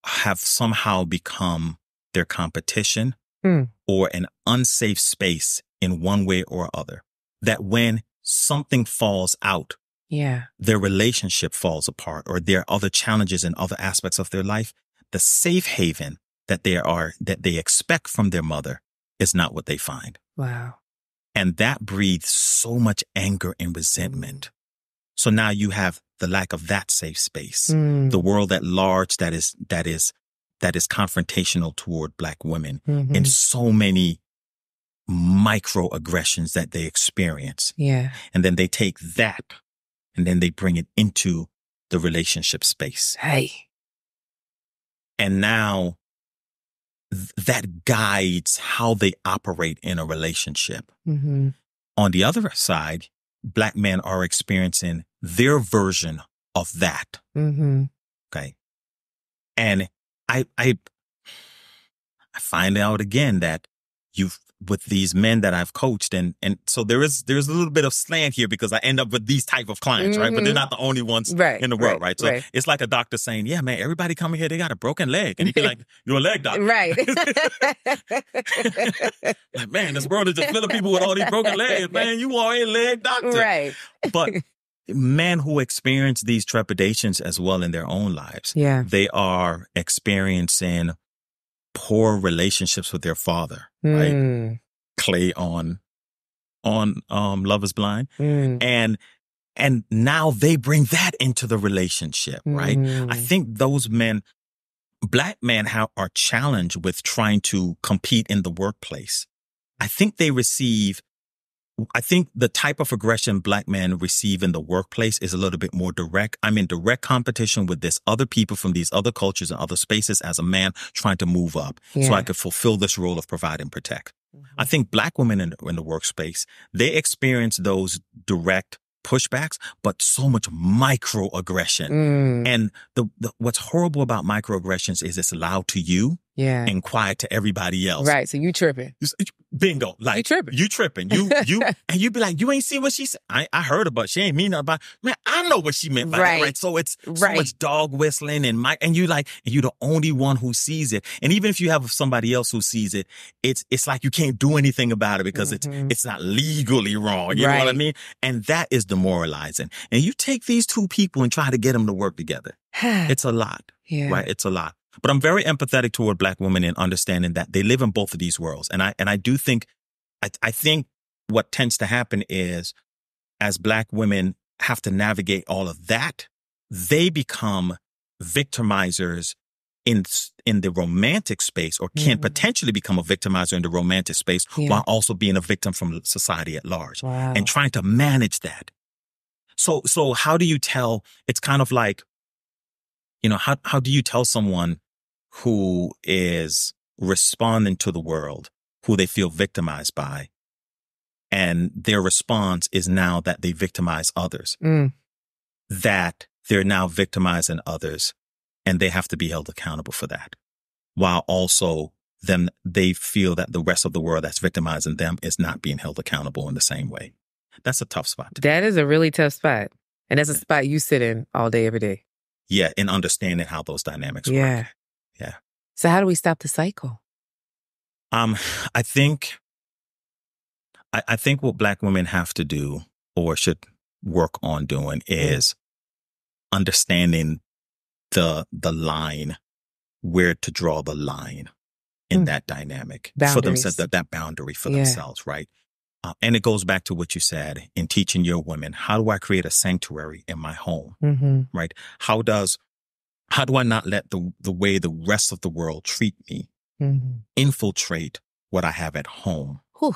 have somehow become their competition or an unsafe space in one way or other. That when something falls out, their relationship falls apart, or there are other challenges in other aspects of their life, the safe haven that they expect from their mother is not what they find. Wow. And that breathes so much anger and resentment. So now you have the lack of that safe space. The world at large that is confrontational toward Black women in so many microaggressions that they experience. And then they take that and then they bring it into the relationship space. And now that guides how they operate in a relationship. On the other side, Black men are experiencing their version of that. Okay. And find out again that with these men that I've coached, and so there's a little bit of slant here because I end up with these type of clients, right? But they're not the only ones in the world, right? So it's like a doctor saying, yeah, man, everybody coming here, they got a broken leg. And you can like, you're a leg doctor. Right. Like, man, this world is just full of people with all these broken legs, man. You are a leg doctor. Right. But men who experience these trepidations as well in their own lives, they are experiencing poor relationships with their father, right? Clay on Love is Blind. And now they bring that into the relationship, right? I think those men, Black men are challenged with trying to compete in the workplace. I think the type of aggression Black men receive in the workplace is a little bit more direct. I'm in direct competition with this other people from these other cultures and other spaces as a man trying to move up so I could fulfill this role of provide and protect. I think Black women in the workspace, they experience those direct pushbacks, but so much microaggression. And what's horrible about microaggressions is it's loud to you and quiet to everybody else. Right. So you tripping. Bingo. Like you tripping. You and you be like, you ain't see what she said. I heard about, she ain't mean nothing about, man, I know what she meant by that, right? So it's so much dog whistling and you're the only one who sees it. And even if you have somebody else who sees it, it's like you can't do anything about it because it's not legally wrong. You know what I mean? And that is demoralizing. And you take these two people and try to get them to work together. It's a lot. Right? It's a lot. But I'm very empathetic toward Black women in understanding that they live in both of these worlds. And I do think, I think what tends to happen is as Black women have to navigate all of that, they become victimizers in the romantic space, or can potentially become a victimizer in the romantic space while also being a victim from society at large and trying to manage that. So how do you tell? It's kind of like, how do you tell someone who is responding to the world, who they feel victimized by, and their response is now that they victimize others, that they're now victimizing others and they have to be held accountable for that, while also they feel that the rest of the world that's victimizing them is not being held accountable in the same way. That's a tough spot. That is a really tough spot. And that's a spot you sit in all day, every day. Yeah, in understanding how those dynamics work. Yeah. So how do we stop the cycle? I think what Black women have to do, or should work on doing, is understanding the line, where to draw the line in that dynamic for themselves, that boundary for themselves, right? And it goes back to what you said in teaching your women. How do I create a sanctuary in my home, right? How do I not let the way the rest of the world treat me infiltrate what I have at home? Whew.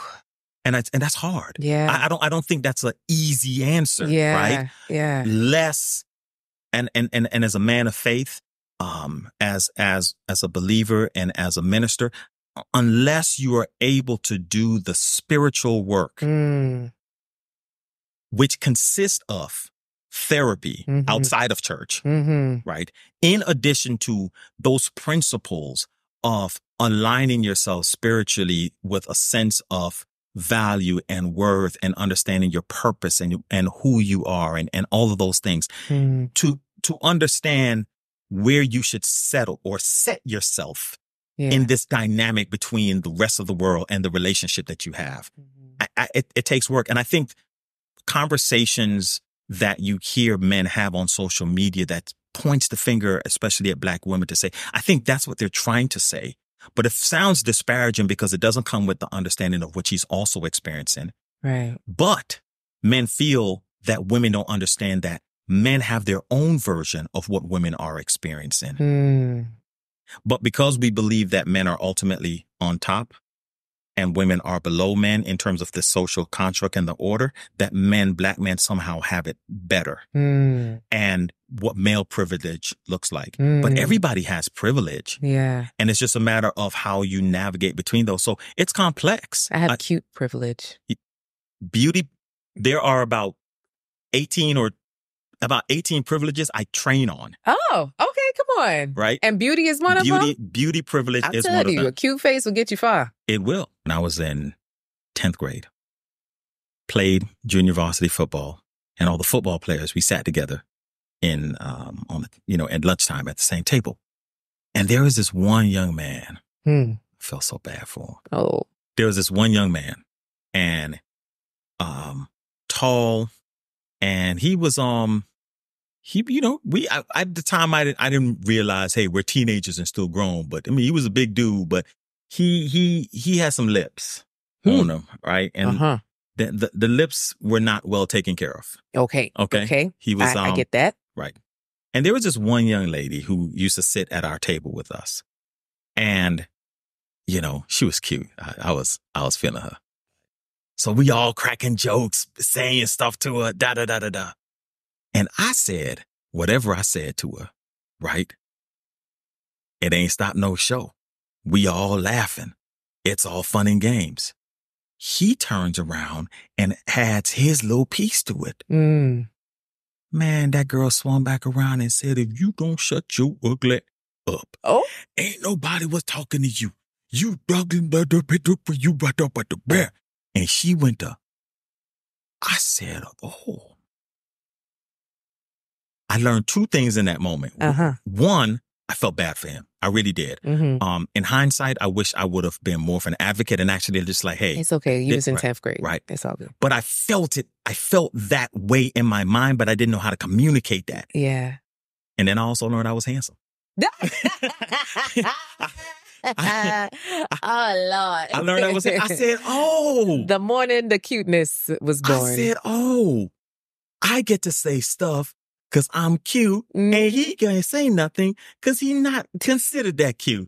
And that's hard. Yeah. I don't think that's an easy answer, right? Yeah. Less, and as a man of faith, as a believer and as a minister, unless you are able to do the spiritual work, which consists of therapy outside of church, right? In addition to those principles of aligning yourself spiritually with a sense of value and worth and understanding your purpose and who you are and all of those things, to understand where you should settle or set yourself in this dynamic between the rest of the world and the relationship that you have. It takes work. And I think conversations that you hear men have on social media that points the finger, especially at Black women, to say, I think that's what they're trying to say. But it sounds disparaging because it doesn't come with the understanding of what she's also experiencing. Right. But men feel that women don't understand that men have their own version of what women are experiencing. But because we believe that men are ultimately on top and women are below men in terms of the social construct and the order, that Black men somehow have it better. And what male privilege looks like. But everybody has privilege. Yeah. And it's just a matter of how you navigate between those. So it's complex. I have cute privilege. Beauty. There are about 18 or about 18 privileges I train on. Oh, okay. Come on. Right. And beauty is one of them? Beauty privilege is one of them. A cute face will get you far. It will. When I was in 10th grade, played junior varsity football, and all the football players, we sat together in, at lunchtime at the same table. And there was this one young man. I felt so bad for him. Oh. There was this one young man, and tall, and he was at the time I didn't realize, hey, we're teenagers and still grown, but I mean, he was a big dude, but he had some lips on him, right? And the lips were not well taken care of. Okay. He was I get that. Right. And there was this one young lady who used to sit at our table with us, and she was cute. I was feeling her. So we all cracking jokes, saying stuff to her, da da da da da. And I said whatever I said to her, right? It ain't stopped no show. We all laughing. It's all fun and games. He turns around and adds his little piece to it. Man, that girl swung back around and said, if you don't shut your ugly up, ain't nobody was talking to you. You ugly, you right up at the bear. And she went to, I said, oh. I learned two things in that moment. One, I felt bad for him. I really did. In hindsight, I wish I would have been more of an advocate and actually just like, hey. It's okay. You was in 10th grade. Right. It's all good. But I felt it. I felt that way in my mind, but I didn't know how to communicate that. Yeah. And then I also learned I was handsome. Oh, Lord. I learned I said, oh. The morning the cuteness was born. I said, oh, I get to say stuff because I'm cute, and he can't say nothing because he not considered that cute.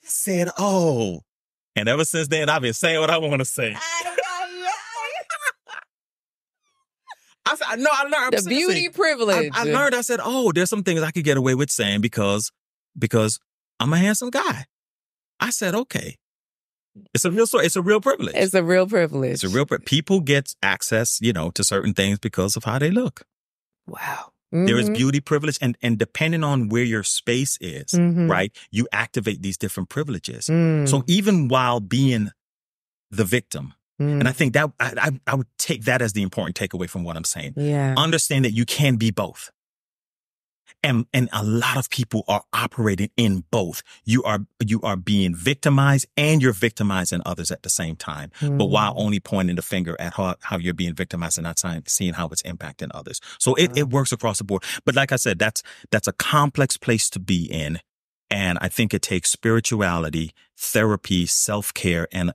I said, oh. And ever since then, I've been saying what I want to say. I learned. The beauty privilege. I learned, I said, oh, there's some things I could get away with saying because I'm a handsome guy. I said, okay. It's a real story. It's a real privilege. It's a real privilege. People get access, to certain things because of how they look. Wow. There is beauty privilege, and depending on where your space is, right, you activate these different privileges. So even while being the victim, and I think that I would take that as the important takeaway from what I'm saying. Yeah. Understand that you can be both. And a lot of people are operating in both. You are being victimized and you're victimizing others at the same time. But while only pointing the finger at how you're being victimized and not seeing how it's impacting others. So it works across the board. But like I said, that's a complex place to be in. And I think it takes spirituality, therapy, self-care, and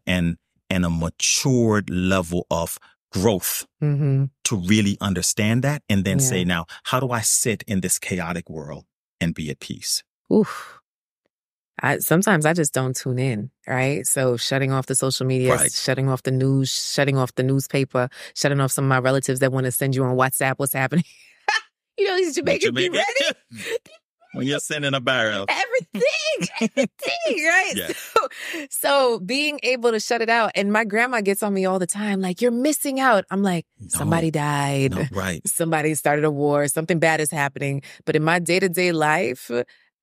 a matured level of growth to really understand that and then say, now, how do I sit in this chaotic world and be at peace? Oof. Sometimes I just don't tune in, right? So shutting off the social media, shutting off the news, shutting off the newspaper, shutting off some of my relatives that want to send you on WhatsApp what's happening. These Jamaicans be ready. When you're sending a barrel. Everything, right? Yeah. So being able to shut it out. And my grandma gets on me all the time, like, you're missing out. I'm like, somebody died. No, right. Somebody started a war. Something bad is happening. But in my day-to-day life,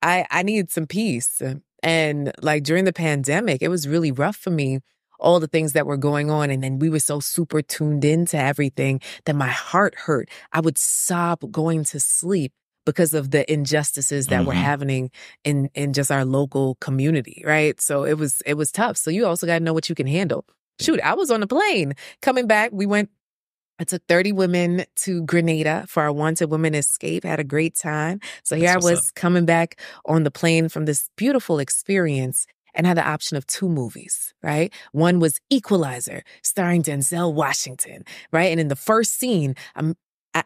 I need some peace. And like during the pandemic, it was really rough for me, all the things that were going on. And then we were so super tuned into everything that my heart hurt. I would sob going to sleep because of the injustices that were happening in just our local community, right? So it was tough. So you also got to know what you can handle. Shoot, I was on a plane coming back. I took 30 women to Grenada for our Wanted Women Escape, had a great time. So here I was coming back on the plane from this beautiful experience and had the option of 2 movies, right? One was Equalizer, starring Denzel Washington, right? And in the first scene, an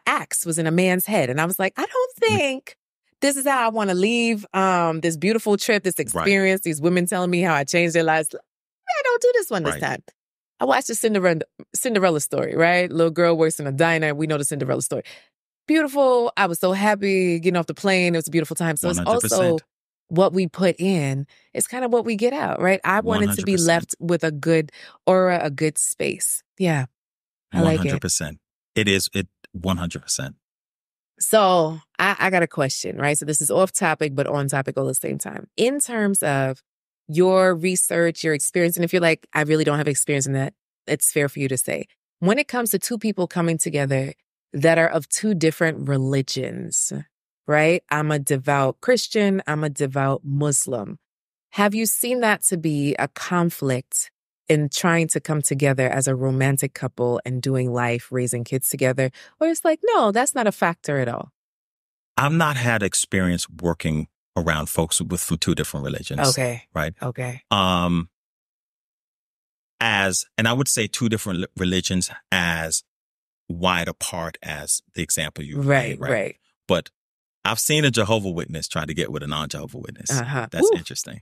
axe was in a man's head. And I was like, I don't think this is how I want to leave this beautiful trip, this experience, these women telling me how I changed their lives. I don't do this one this time. I watched the Cinderella story, right? Little girl works in a diner. We know the Cinderella story. Beautiful. I was so happy getting off the plane. It was a beautiful time. So 100%. It's also what we put in is kind of what we get out, right? I wanted 100%. To be left with a good aura, a good space. Yeah. I 100%. Like it. It 100%. So I got a question, right? So this is off topic, but on topic all at the same time. In terms of your research, your experience, and if you're like, I really don't have experience in that, it's fair for you to say. When it comes to two people coming together that are of two different religions, right? I'm a devout Christian, I'm a devout Muslim. Have you seen that to be a conflict in trying to come together as a romantic couple and doing life, raising kids together? Or it's like, no, that's not a factor at all. I've not had experience working around folks from two different religions. Okay. Right. Okay. And I would say two different religions as wide apart as the example you gave, right. But I've seen a Jehovah Witness try to get with a non-Jehovah Witness. That's interesting.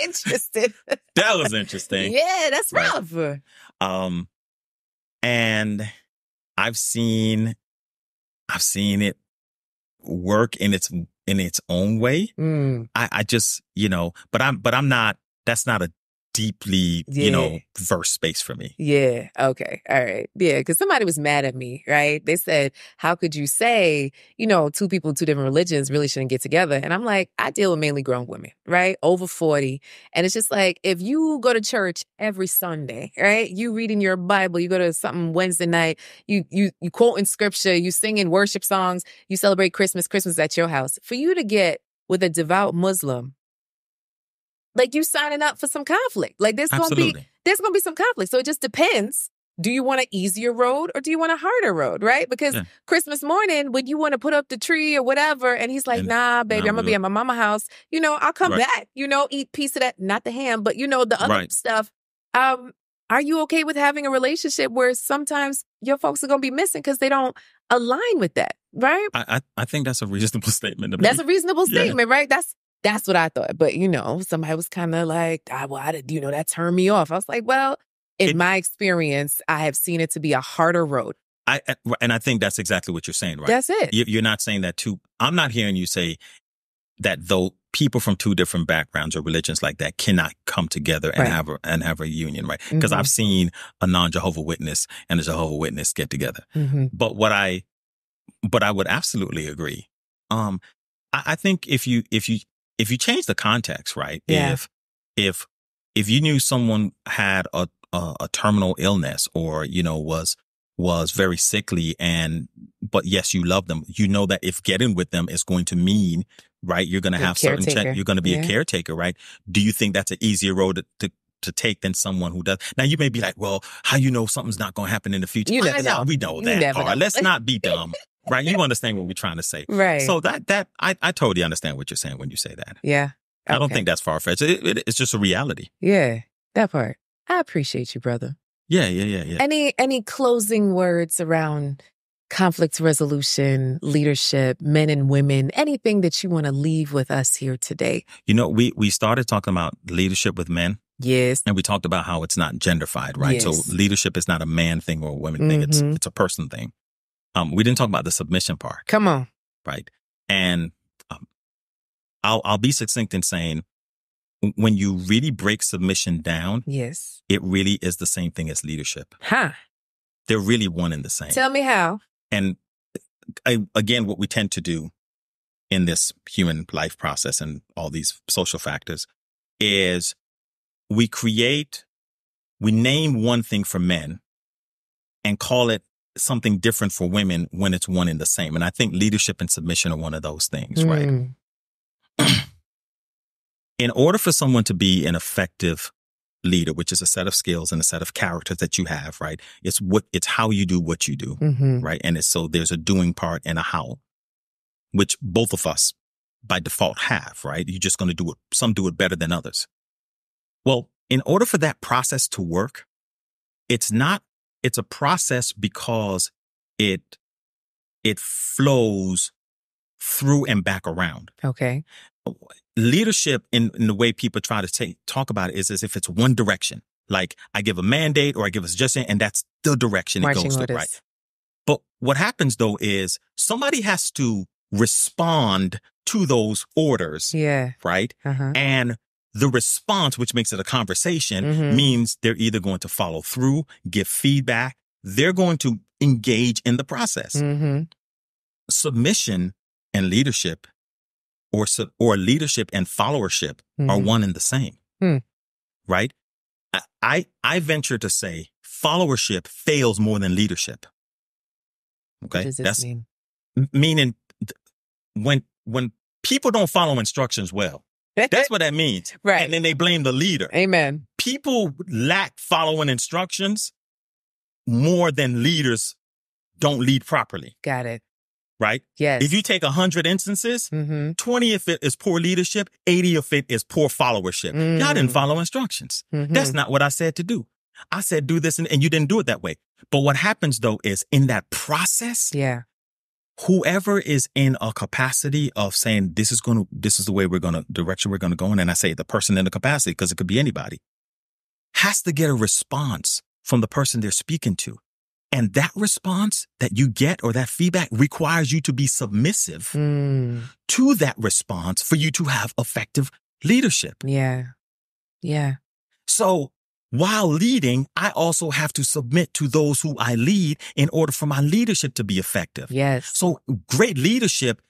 Interesting. That was interesting. Yeah, that's rough. And I've seen it work in its own way. I just, but I'm not, that's not a deeply, verse space for me. Yeah. Okay. All right. Yeah. Because somebody was mad at me, right? They said, how could you say, two people, two different religions really shouldn't get together? And I'm like, I deal with mainly grown women, right? Over 40. And it's just like, if you go to church every Sunday, right? You reading your Bible, you go to something Wednesday night, you quoting scripture, you singing worship songs, you celebrate Christmas at your house. For you to get with a devout Muslim, like you signing up for some conflict. Like there's gonna be some conflict. So it just depends. Do you want an easier road or do you want a harder road, right? Because Christmas morning, when you want to put up the tree or whatever, and he's like, nah, baby, I'm gonna be at my mama's house. I'll come back, eat piece of that, not the ham, but the other stuff. Are you okay with having a relationship where sometimes your folks are gonna be missing because they don't align with that, right? I think that's a reasonable statement to make. That's a reasonable statement, right? That's what I thought. But, somebody was kind of like, that turned me off. I was like, well, in my experience, I have seen it to be a harder road. And I think that's exactly what you're saying, right? That's it. You're not saying that I'm not hearing you say that though people from two different backgrounds or religions like that cannot come together and have a union, right? Because I've seen a non-Jehovah Witness and a Jehovah Witness get together. But I would absolutely agree. I think if you change the context, right? Yeah. If you knew someone had a terminal illness or, was very sickly but yes, you love them, that if getting with them is going to mean, right, you're going to have certain you're going to be a caretaker, right? Do you think that's an easier road to take than someone who does? Now you may be like, well, how something's not going to happen in the future? We know that part. Let's not be dumb. Right. You understand what we're trying to say. Right. So that I totally understand what you're saying when you say that. Yeah. Okay. I don't think that's far-fetched. It's just a reality. Yeah. That part. I appreciate you, brother. Yeah. Any closing words around conflict resolution, leadership, men and women, anything that you want to leave with us here today? We started talking about leadership with men. Yes. And we talked about how it's not genderfied, right? Yes. So leadership is not a man thing or a women thing. It's a person thing. We didn't talk about the submission part. Come on. Right. And I'll be succinct in saying when you really break submission down, yes, it really is the same thing as leadership. They're really one and the same. Tell me how. And again, what we tend to do in this human life process and all these social factors is we name one thing for men and call it something different for women when it's one and the same. And I think leadership and submission are one of those things, right? In order for someone to be an effective leader, which is a set of skills and a set of characters that you have, right? It's how you do what you do, right? And so there's a doing part and a how, which both of us by default have, right? You're just going to do it. Some do it better than others. Well, in order for that process to work, it's a process because it flows through and back around. Okay. Leadership in the way people try to talk about it is as if it's one direction. Like I give a mandate or I give a suggestion and that's the direction it goes to, right? But what happens though is somebody has to respond to those orders. Yeah. Right? And the response, which makes it a conversation, means they're either going to follow through, give feedback. They're going to engage in the process. submission and leadership or leadership and followership are one and the same, right? I venture to say followership fails more than leadership. Okay. What does this mean? Meaning when people don't follow instructions well, that's what that means. Right. And then they blame the leader. Amen. People lack following instructions more than leaders don't lead properly. Got it. Right? Yes. If you take 100 instances, 20 of it is poor leadership, 80 of it is poor followership. Y'all didn't follow instructions. That's not what I said to do. I said do this and you didn't do it that way. But what happens though is in that process, whoever is in a capacity of saying this is the way direction we're gonna go in, and I say the person in the capacity, because it could be anybody, has to get a response from the person they're speaking to. And that response that you get or that feedback requires you to be submissive to that response for you to have effective leadership. Yeah. Yeah. So while leading, I also have to submit to those who I lead in order for my leadership to be effective. Yes. So great leadership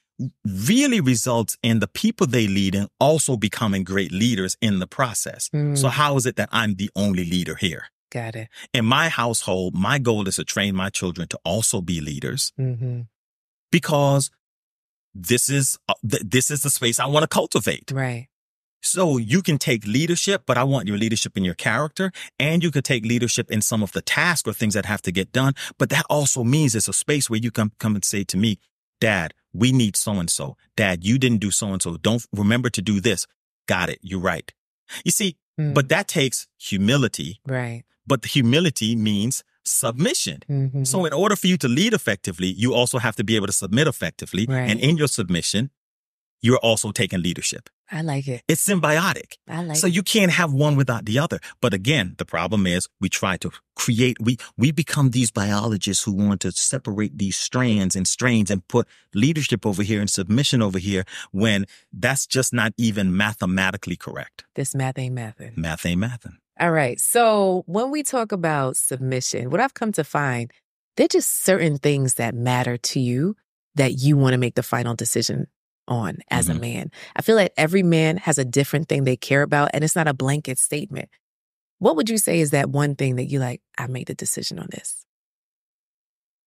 really results in the people they lead in also becoming great leaders in the process. So how is it that I'm the only leader here? Got it. In my household, my goal is to train my children to also be leaders because this is the space I want to cultivate. Right. So you can take leadership, but I want your leadership in your character, and you could take leadership in some of the tasks or things that have to get done. But that also means it's a space where you come and say to me, Dad, we need so-and-so. Dad, you didn't do so-and-so. Don't remember to do this. Got it. You're right. You see, but that takes humility. Right. But the humility means submission. So in order for you to lead effectively, you also have to be able to submit effectively. Right. And in your submission, you're also taking leadership. I like it. It's symbiotic. I like so it. you can't have one without the other. But again, the problem is we try to create, we become these biologists who want to separate these strands and strains and put leadership over here and submission over here when that's just not even mathematically correct. This math ain't mathin'. Math ain't mathin'. All right. So when we talk about submission, what I've come to find, there are just certain things that matter to you that you want to make the final decision on as a man. I feel like every man has a different thing they care about, and it's not a blanket statement. What would you say is that one thing that you like, I made the decision on this?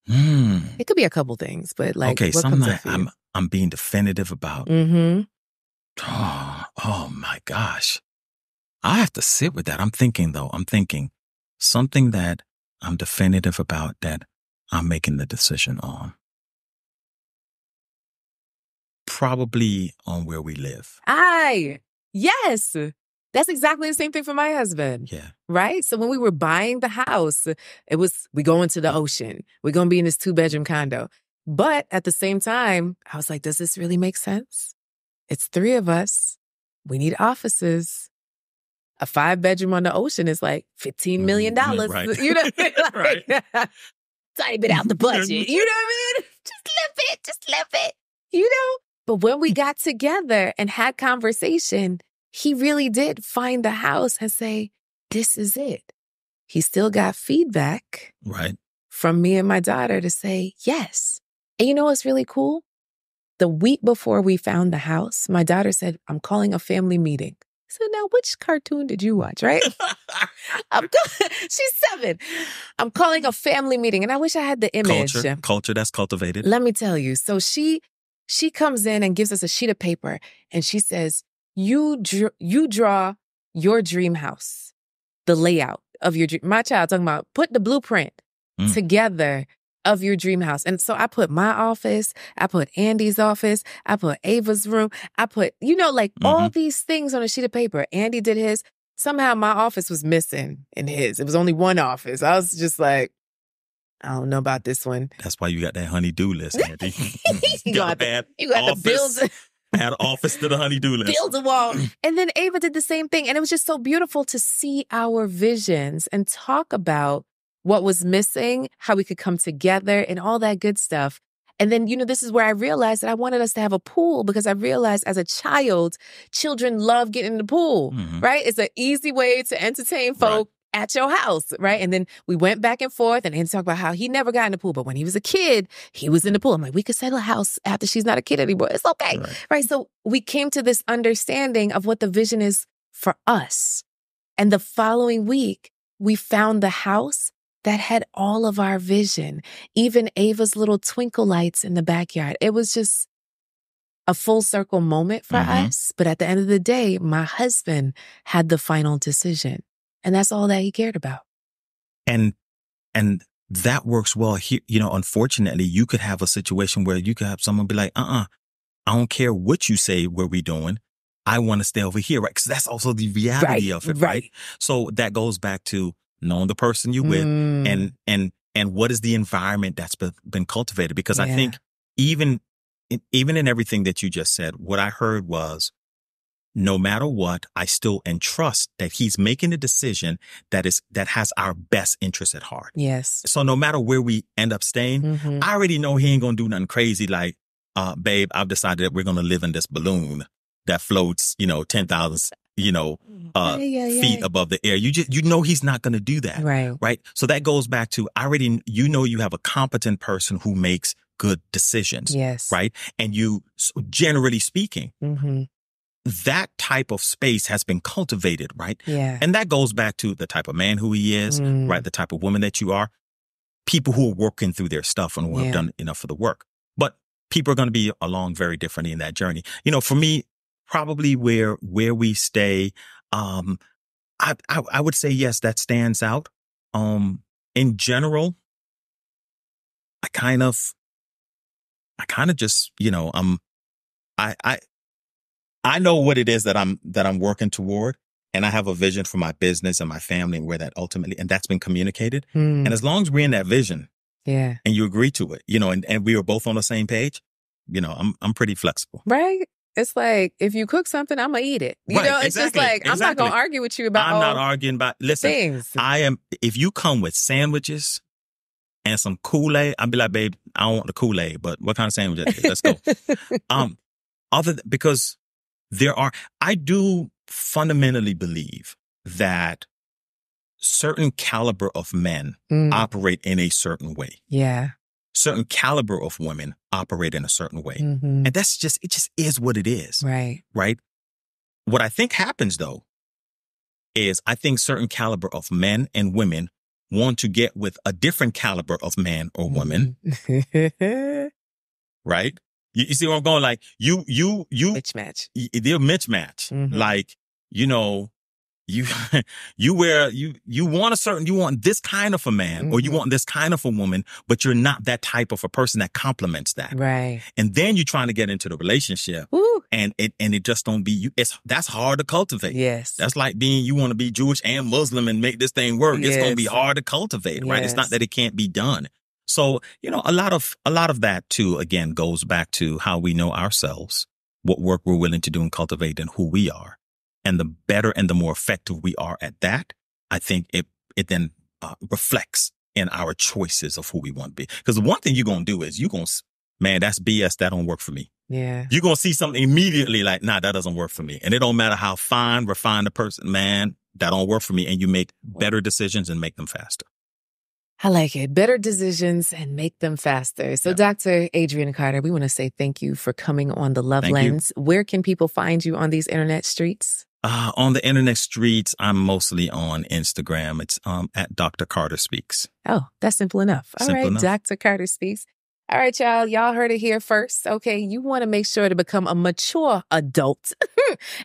It could be a couple things, but like, okay, what something comes up for you? I'm being definitive about. Oh my gosh. I have to sit with that. I'm thinking something that I'm definitive about that I'm making the decision on. Probably on where we live. Yes. That's exactly the same thing for my husband. Yeah. Right? So when we were buying the house, we going to the ocean. We're going to be in this 2-bedroom condo. But at the same time, I was like, does this really make sense? It's 3 of us. We need offices. A 5-bedroom on the ocean is like $15 million. Right. You know what I mean? Like, right. Tiny bit out the budget. You know what I mean? Just live it. You know? But when we got together and had conversation, he really did find the house and say, this is it. He still got feedback from me and my daughter to say, yes. And you know what's really cool? The week before we found the house, my daughter said, I'm calling a family meeting. So now, which cartoon did you watch, right? She's 7. I'm calling a family meeting. And I wish I had the image. Culture that's cultivated. Let me tell you. So she comes in and gives us a sheet of paper. And she says, you draw your dream house, the layout of your dream. My child talking about put the blueprint together of your dream house. And so I put my office, I put Andy's office, I put Ava's room, I put, all these things on a sheet of paper. Andy did his. Somehow my office was missing in his. It was only one office. I was just like, I don't know about this one. That's why you got that honey-do list, Andy. you got to build. Add office to the honey-do list. Build a wall. And then Ava did the same thing. And it was just so beautiful to see our visions and talk about what was missing, how we could come together and all that good stuff. And then, this is where I realized that I wanted us to have a pool because I realized as a child, children love getting in the pool, right? It's an easy way to entertain folk at your house, right? And then we went back and forth and then talked about how he never got in the pool, but when he was a kid, he was in the pool. I'm like, we could settle a house after she's not a kid anymore. It's okay, right? So we came to this understanding of what the vision is for us. And the following week, we found the house that had all of our vision, even Ava's little twinkle lights in the backyard. It was just a full circle moment for us. But at the end of the day, my husband had the final decision. And that's all that he cared about. And that works well here. Unfortunately, you could have a situation where you could have someone be like, I don't care what you say what we doing. I want to stay over here, right? Because that's also the reality of it, right? So that goes back to knowing the person you with and what is the environment that's been cultivated. Because I think even in everything that you just said, what I heard was, no matter what, I still entrust that he's making a decision that has our best interest at heart. Yes. So no matter where we end up staying, I already know he ain't going to do nothing crazy like, babe, I've decided that we're going to live in this balloon that floats, 10,000, feet above the air. You know he's not going to do that. Right. So that goes back to, you have a competent person who makes good decisions. Yes. Right. And generally speaking, that type of space has been cultivated, right? Yeah. And that goes back to the type of man who he is, right? The type of woman that you are. People who are working through their stuff and who have done enough for the work. But people are going to be along very differently in that journey. For me, probably where we stay, I would say, yes, that stands out. In general, I kind of just, I know what it is that I'm working toward, and I have a vision for my business and my family and where that ultimately, and that's been communicated. And as long as we're in that vision, and you agree to it, and we are both on the same page, I'm pretty flexible. Right. It's like, if you cook something, I'm going to eat it. It's just like, I'm not going to argue with you about I'm not arguing about, listen, things. If you come with sandwiches and some Kool-Aid, I'll be like, babe, I don't want the Kool-Aid, but what kind of sandwich is it? Let's go. Because I do fundamentally believe that certain caliber of men operate in a certain way. Yeah. Certain caliber of women operate in a certain way. And it just is what it is. Right. Right. What I think happens though, is I think certain caliber of men and women want to get with a different caliber of man or woman. Right. You see where I'm going? Like you mismatch. They're mismatch. Like, you want this kind of a man or you want this kind of a woman, but you're not that type of a person that complements that. Right. And then you're trying to get into the relationship and it just don't be you. That's hard to cultivate. Yes. That's like you want to be Jewish and Muslim and make this thing work. It's going to be hard to cultivate, right? It's not that it can't be done. So, a lot of that too, again, goes back to how we know ourselves, what work we're willing to do and cultivate and who we are. And the better and the more effective we are at that, I think it then reflects in our choices of who we want to be. Because the one thing you're going to do is man, that's BS. That don't work for me. Yeah. You're going to see something immediately like, nah, that doesn't work for me. And it don't matter how refined the person, man, that don't work for me. And you make better decisions and make them faster. I like it. Better decisions and make them faster. So Dr. Adrian Carter, we want to say thank you for coming on The Love Lens. Where can people find you on these internet streets? On the internet streets, I'm mostly on Instagram. It's at Dr. Carter Speaks. Oh, that's simple enough. All right, Dr. Carter Speaks. All right, y'all. Y'all heard it here first. Okay, you want to make sure to become a mature adult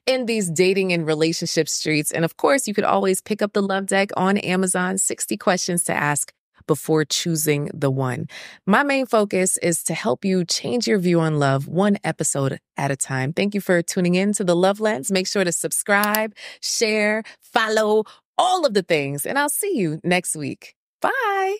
in these dating and relationship streets. And of course, you could always pick up the Love Deck on Amazon, 60 questions to ask before choosing the one. My main focus is to help you change your view on love one episode at a time. Thank you for tuning in to The Love Lens. Make sure to subscribe, share, follow, all of the things, and I'll see you next week. Bye.